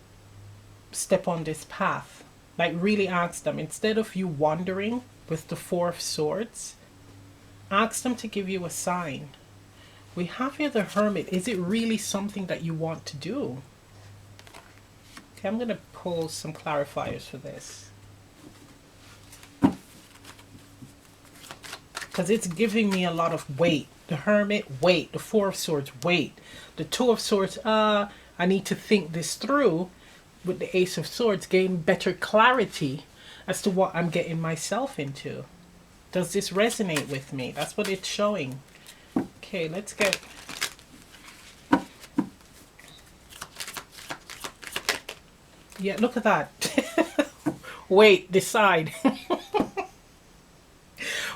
step on this path? Like, really ask them. Instead of you wandering with the Four of Swords, ask them to give you a sign. We have here the Hermit. Is it really something that you want to do? Okay, I'm going to pull some clarifiers for this. Because it's giving me a lot of weight. The Hermit, weight. The Four of Swords, weight. The Two of Swords, I I need to think this through with the Ace of Swords, gain better clarity as to what I'm getting myself into. Does this resonate with me? That's what it's showing. Okay, let's get... Yeah, look at that. Wait, decide.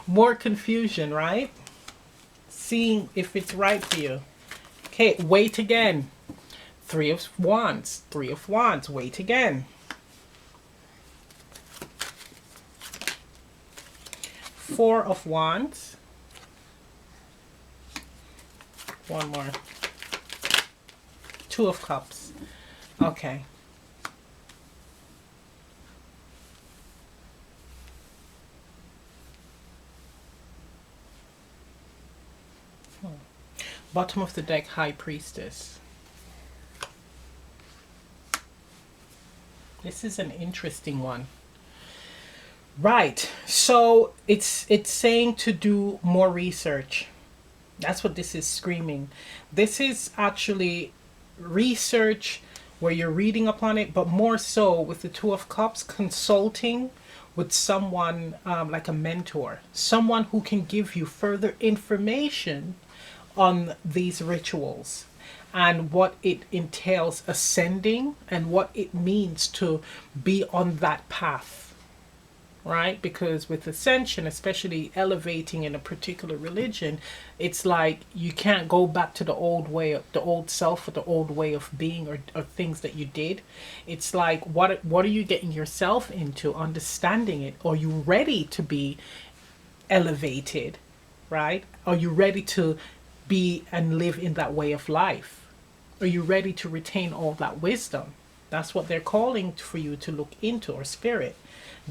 More confusion, right? Seeing if it's right for you. Okay, wait again. Three of Wands. Three of Wands. Wait again. Four of Wands. One more. Two of Cups. Okay. Bottom of the deck, High Priestess. This is an interesting one. Right. So it's saying to do more research. That's what this is screaming. This is actually research where you're reading upon it, but more so with the Two of Cups, consulting with someone like a mentor, someone who can give you further information on these rituals and what it entails ascending and what it means to be on that path, right? Because with ascension, especially elevating in a particular religion, it's like you can't go back to the old way, the old self, or the old way of being, or things that you did. It's like, what are you getting yourself into? Understanding it. Are you ready to be elevated, right? Are you ready to be and live in that way of life? Are you ready to retain all that wisdom? That's what they're calling for you to look into, or spirit.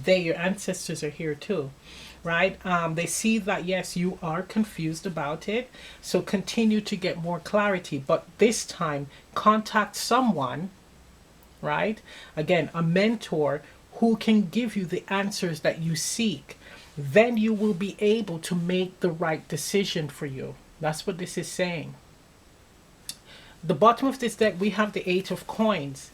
They, your ancestors, are here too, right? They see that, yes, you are confused about it. So continue to get more clarity. But this time, contact someone, right? Again, a mentor who can give you the answers that you seek. Then you will be able to make the right decision for you. That's what this is saying. The bottom of this deck, we have the Eight of Coins.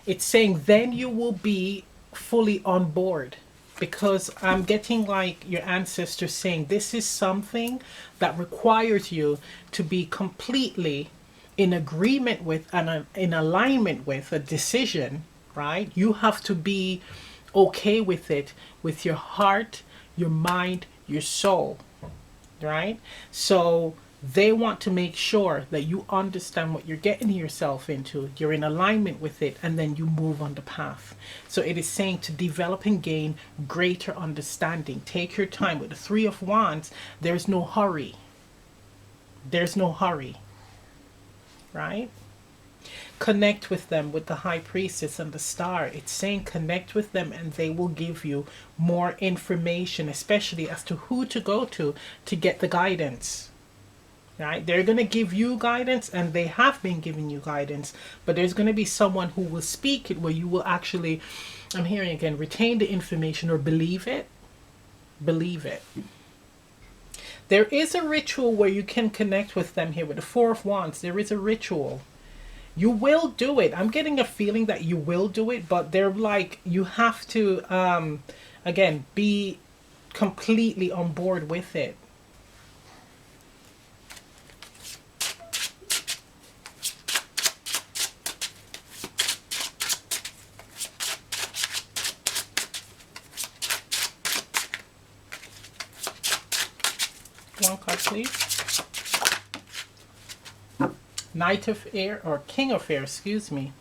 It's saying then you will be fully on board, because I'm getting like your ancestors saying this is something that requires you to be completely in agreement with and in alignment with a decision, right? You have to be okay with it, with your heart, your mind, your soul, right? So they want to make sure that you understand what you're getting yourself into, you're in alignment with it, and then you move on the path. So it is saying to develop and gain greater understanding. Take your time. With the Three of Wands, there's no hurry. There's no hurry, right? Connect with them, with the High Priestess and the Star. It's saying connect with them and they will give you more information, especially as to who to go to get the guidance. Right? They're going to give you guidance, and they have been giving you guidance, but there's going to be someone who will speak it where you will actually, I'm hearing again, retain the information or believe it. Believe it. There is a ritual where you can connect with them here with the Four of Wands. There is a ritual. You will do it. I'm getting a feeling that you will do it, but they're like, you have to, again, be completely on board with it. One card, please. Knight of Air, or King of Air, excuse me.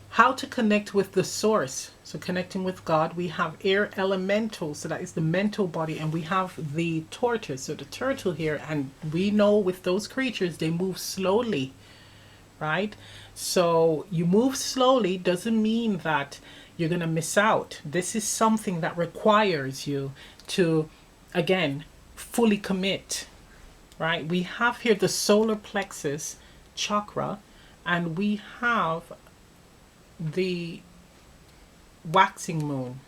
How to connect with the source. So connecting with God, we have air elemental, so that is the mental body, and we have the tortoise, so the turtle here, and we know with those creatures, they move slowly, right? So you move slowly doesn't mean that you're going to miss out. This is something that requires you to, again, fully commit, right? We have here the solar plexus chakra, and we have the waxing moon.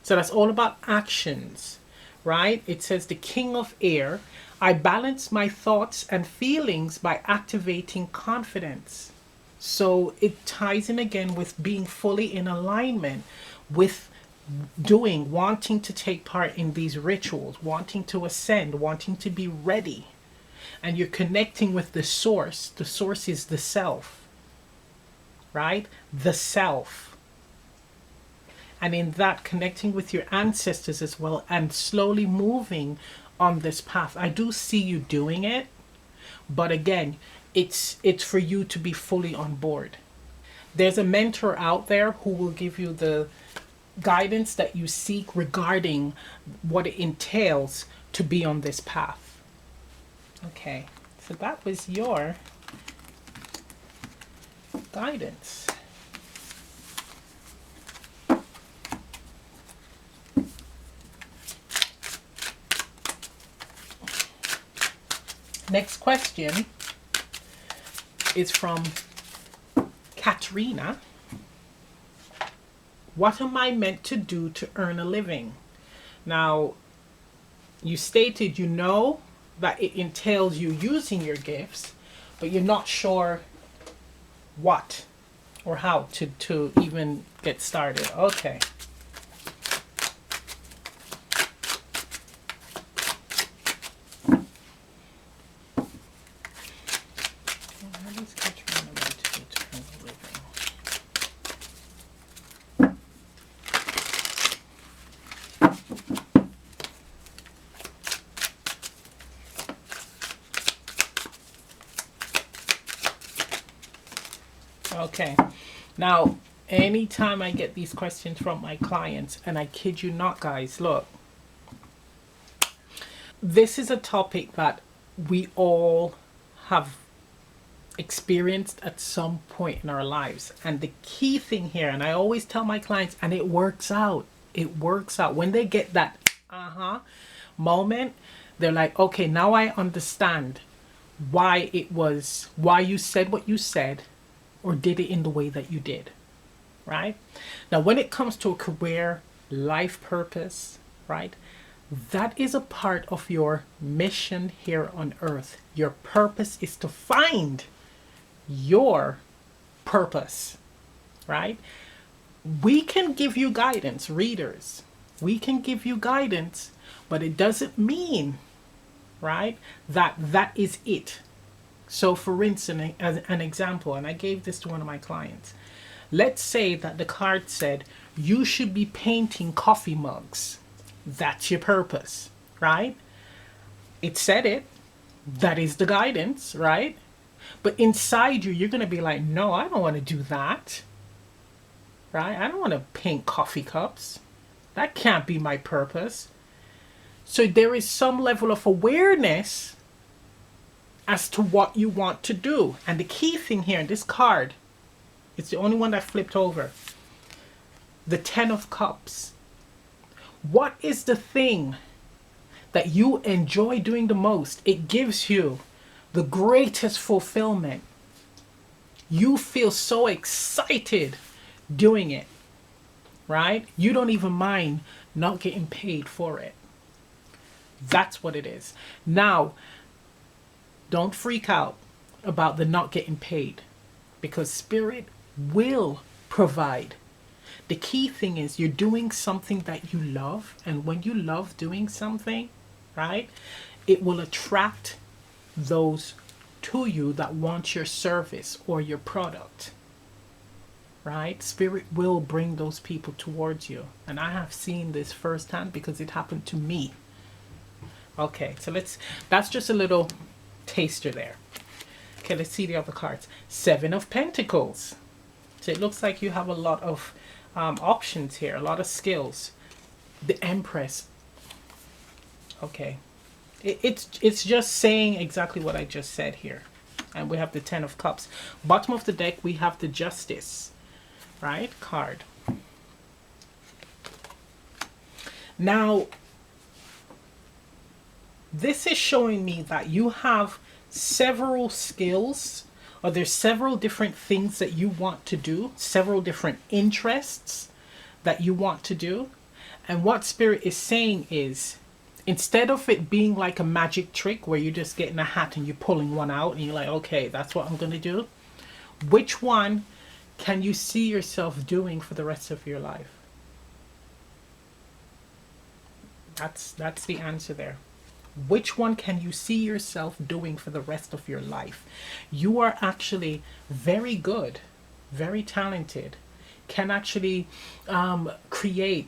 So that's all about actions, right? It says the King of Air, I balance my thoughts and feelings by activating confidence. So it ties in again with being fully in alignment with wanting to take part in these rituals, wanting to ascend, wanting to be ready. And you're connecting with the source. The source is the self, right? The self. And in that, connecting with your ancestors as well and slowly moving on this path. I do see you doing it, but again, it's for you to be fully on board. There's a mentor out there who will give you the guidance that you seek regarding what it entails to be on this path. Okay, so that was your guidance. Next question is from Katrina. What am I meant to do to earn a living? Now, you stated you know that it entails you using your gifts, but you're not sure what or how to even get started. Okay. What is Katrina meant to do to earn a living? Okay, now anytime I get these questions from my clients, and I kid you not, guys, look, this is a topic that we all have experienced at some point in our lives. And the key thing here, and I always tell my clients, and it works out, when they get that moment, they're like, okay, now I understand why you said what you said or did it in the way that you did, right? Now, when it comes to a career, life purpose, right? That is a part of your mission here on earth. Your purpose is to find your purpose, right? We can give you guidance, readers. We can give you guidance, but it doesn't mean, right, that is it. So for instance, as an example, and I gave this to one of my clients, let's say that the card said, you should be painting coffee mugs. That's your purpose, right? It said it. That is the guidance, right? But inside you, you're going to be like, no, I don't want to do that, right? I don't want to paint coffee cups. That can't be my purpose. So there is some level of awareness as to what you want to do. And the key thing here in this card, it's the only one that flipped over. The 10 of Cups. What is the thing that you enjoy doing the most? It gives you the greatest fulfillment. You feel so excited doing it, right? You don't even mind not getting paid for it. That's what it is. Now, don't freak out about the not getting paid, because Spirit will provide. The key thing is you're doing something that you love, and when you love doing something, right, it will attract those to you that want your service or your product, right? Spirit will bring those people towards you, and I have seen this firsthand because it happened to me. Okay, so that's just a little taster there. Okay, let's see the other cards. 7 of Pentacles. So it looks like you have a lot of options here, a lot of skills. The Empress. Okay, it's just saying exactly what I just said here. And we have the 10 of Cups. Bottom of the deck, we have the Justice, right, card. Now, this is showing me that you have several skills, or there's several different things that you want to do, several different interests that you want to do. And what Spirit is saying is, instead of it being like a magic trick where you're just getting a hat and you're pulling one out and you're like, okay, that's what I'm going to do. Which one can you see yourself doing for the rest of your life? That's the answer there. Which one can you see yourself doing for the rest of your life? You are actually very good, very talented, can actually create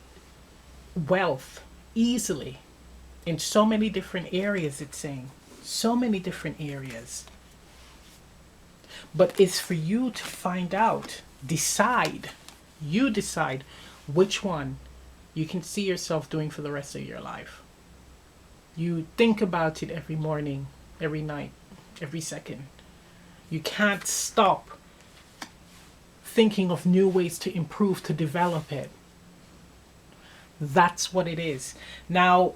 wealth easily in so many different areas, it's saying. So many different areas. But it's for you to find out, decide, you decide which one you can see yourself doing for the rest of your life. You think about it every morning, every night, every second. You can't stop thinking of new ways to improve, to develop it. That's what it is. Now,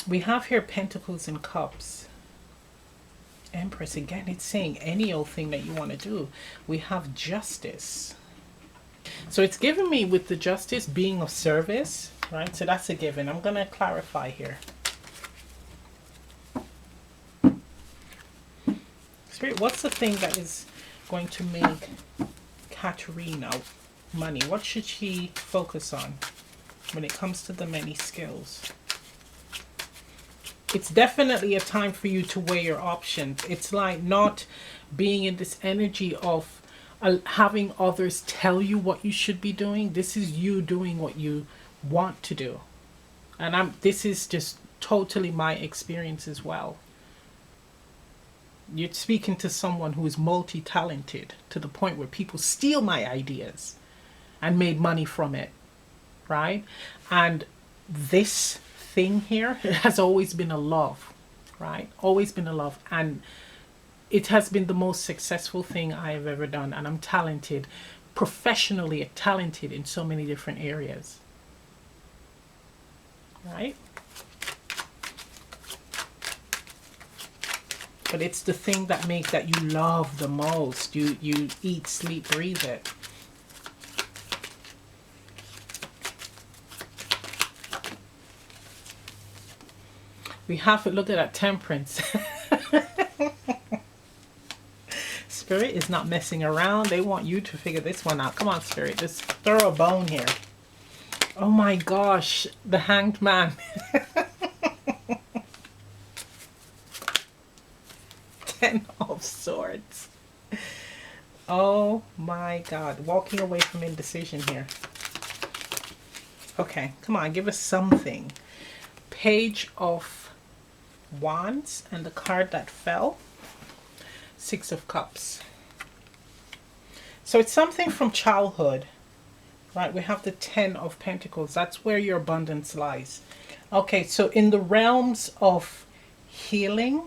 we have here Pentacles and Cups. Empress, again, it's saying any old thing that you want to do. We have Justice. So it's given me with the Justice being of service, right? So that's a given. I'm going to clarify here. Spirit, what's the thing that is going to make Katerina money? What should she focus on when it comes to the many skills? It's definitely a time for you to weigh your options. It's like not being in this energy of having others tell you what you should be doing. This is you doing what you want to do. And this is just totally my experience as well. You're speaking to someone who is multi-talented to the point where people steal my ideas and made money from it, right? And this thing here, it has always been a love, right? Always been a love. And it has been the most successful thing I have ever done. And I'm talented, professionally talented in so many different areas, right? But it's the thing that you love the most. You eat, sleep, breathe it. We have to look at that Temperance. Spirit is not messing around. They want you to figure this one out. Come on, Spirit. Just throw a bone here. Oh my gosh. The Hanged Man. Ten of Swords. Oh my God. Walking away from indecision here. Okay. Come on. Give us something. Page of Wands and the card that fell, Six of Cups. So it's something from childhood, right? We have the Ten of Pentacles. That's where your abundance lies. Okay, so in the realms of healing,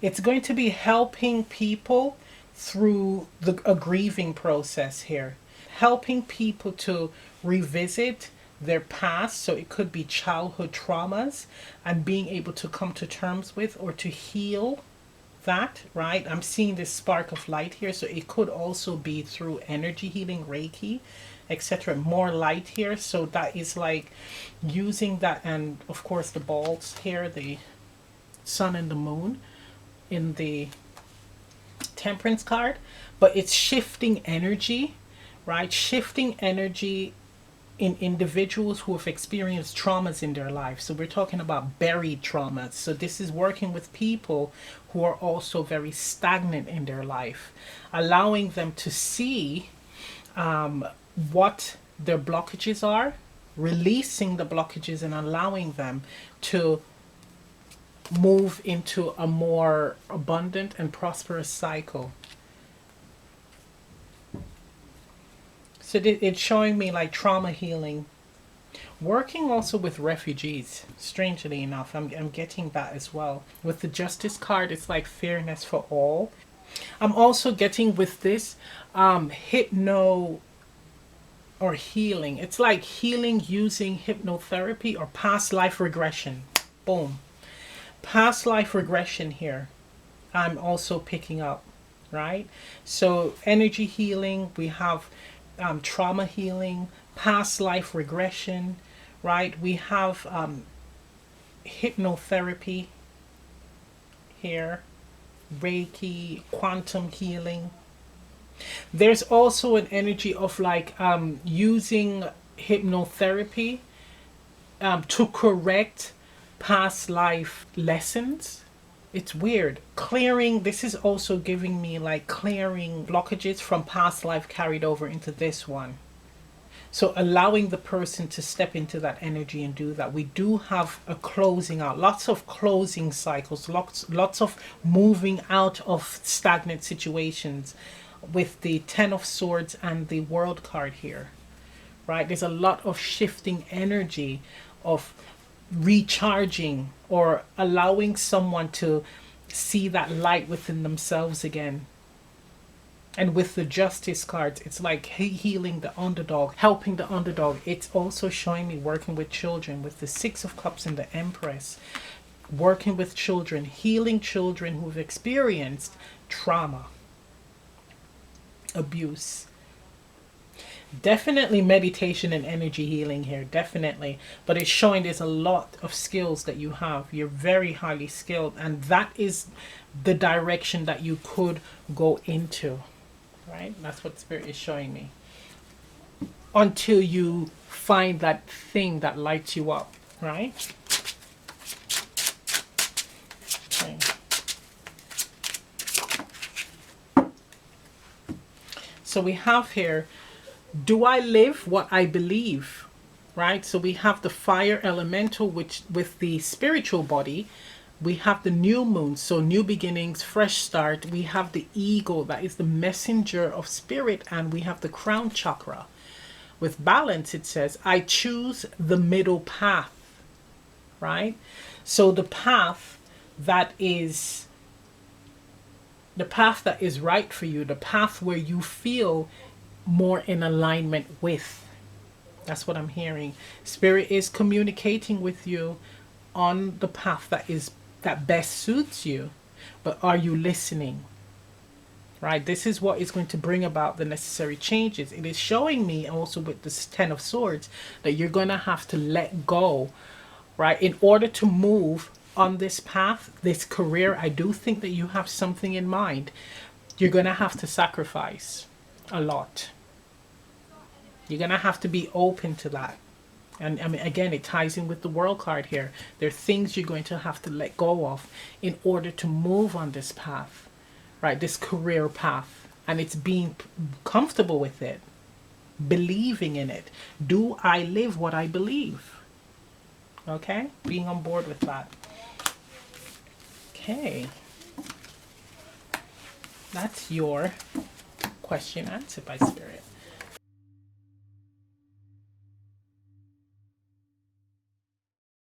it's going to be helping people through a grieving process here, helping people to revisit their past. So it could be childhood traumas and being able to come to terms with or to heal that, right? I'm seeing this spark of light here. So it could also be through energy healing, Reiki, etc. More light here. So that is like using that. And of course the balls here, the sun and the moon in the Temperance card. But it's shifting energy, right? Shifting energy in individuals who have experienced traumas in their life. So we're talking about buried traumas. So this is working with people who are also very stagnant in their life, allowing them to see what their blockages are, releasing the blockages and allowing them to move into a more abundant and prosperous cycle. So it's showing me like trauma healing. Working also with refugees, strangely enough. I'm getting that as well. With the Justice card, it's like fairness for all. I'm also getting with this hypno or healing. It's like healing using hypnotherapy or past life regression. Boom. Past life regression here. I'm also picking up, right? So energy healing, we have trauma healing, past life regression, right? We have hypnotherapy here, Reiki, quantum healing. There's also an energy of like using hypnotherapy to correct past life lessons. It's weird. Clearing, this is also giving me like clearing blockages from past life carried over into this one. So allowing the person to step into that energy and do that. We do have a closing out, lots of closing cycles, lots of moving out of stagnant situations with the Ten of Swords and the World card here, right? There's a lot of shifting energy of recharging or allowing someone to see that light within themselves again. And with the Justice cards, it's like healing the underdog, helping the underdog. It's also showing me working with children with the Six of Cups and the Empress. Working with children, healing children who've experienced trauma, abuse. Definitely meditation and energy healing here, definitely. But it's showing there's a lot of skills that you have. You're very highly skilled, and that is the direction that you could go into. Right? That's what Spirit is showing me. Until you find that thing that lights you up, right? Okay. So we have here, do I live what I believe? Right? So we have the fire elemental, which with the spiritual body, we have the new moon, so new beginnings, fresh start. We have the ego, that is the messenger of spirit, and we have the crown chakra. With balance, it says, I choose the middle path, right? So the path that is right for you, the path where you feel more in alignment with. That's what I'm hearing. Spirit is communicating with you on the path that best suits you, but are you listening? Right? This is what is going to bring about the necessary changes. It is showing me also with this Ten of Swords that you're going to have to let go, right? In order to move on this path, this career, I do think that you have something in mind. You're going to have to sacrifice a lot. You're going to have to be open to that. And I mean, again, it ties in with the World card here. There are things you're going to have to let go of in order to move on this path, right? This career path. And it's being comfortable with it, believing in it. Do I live what I believe? Okay? Being on board with that. Okay. That's your question answered by Spirit.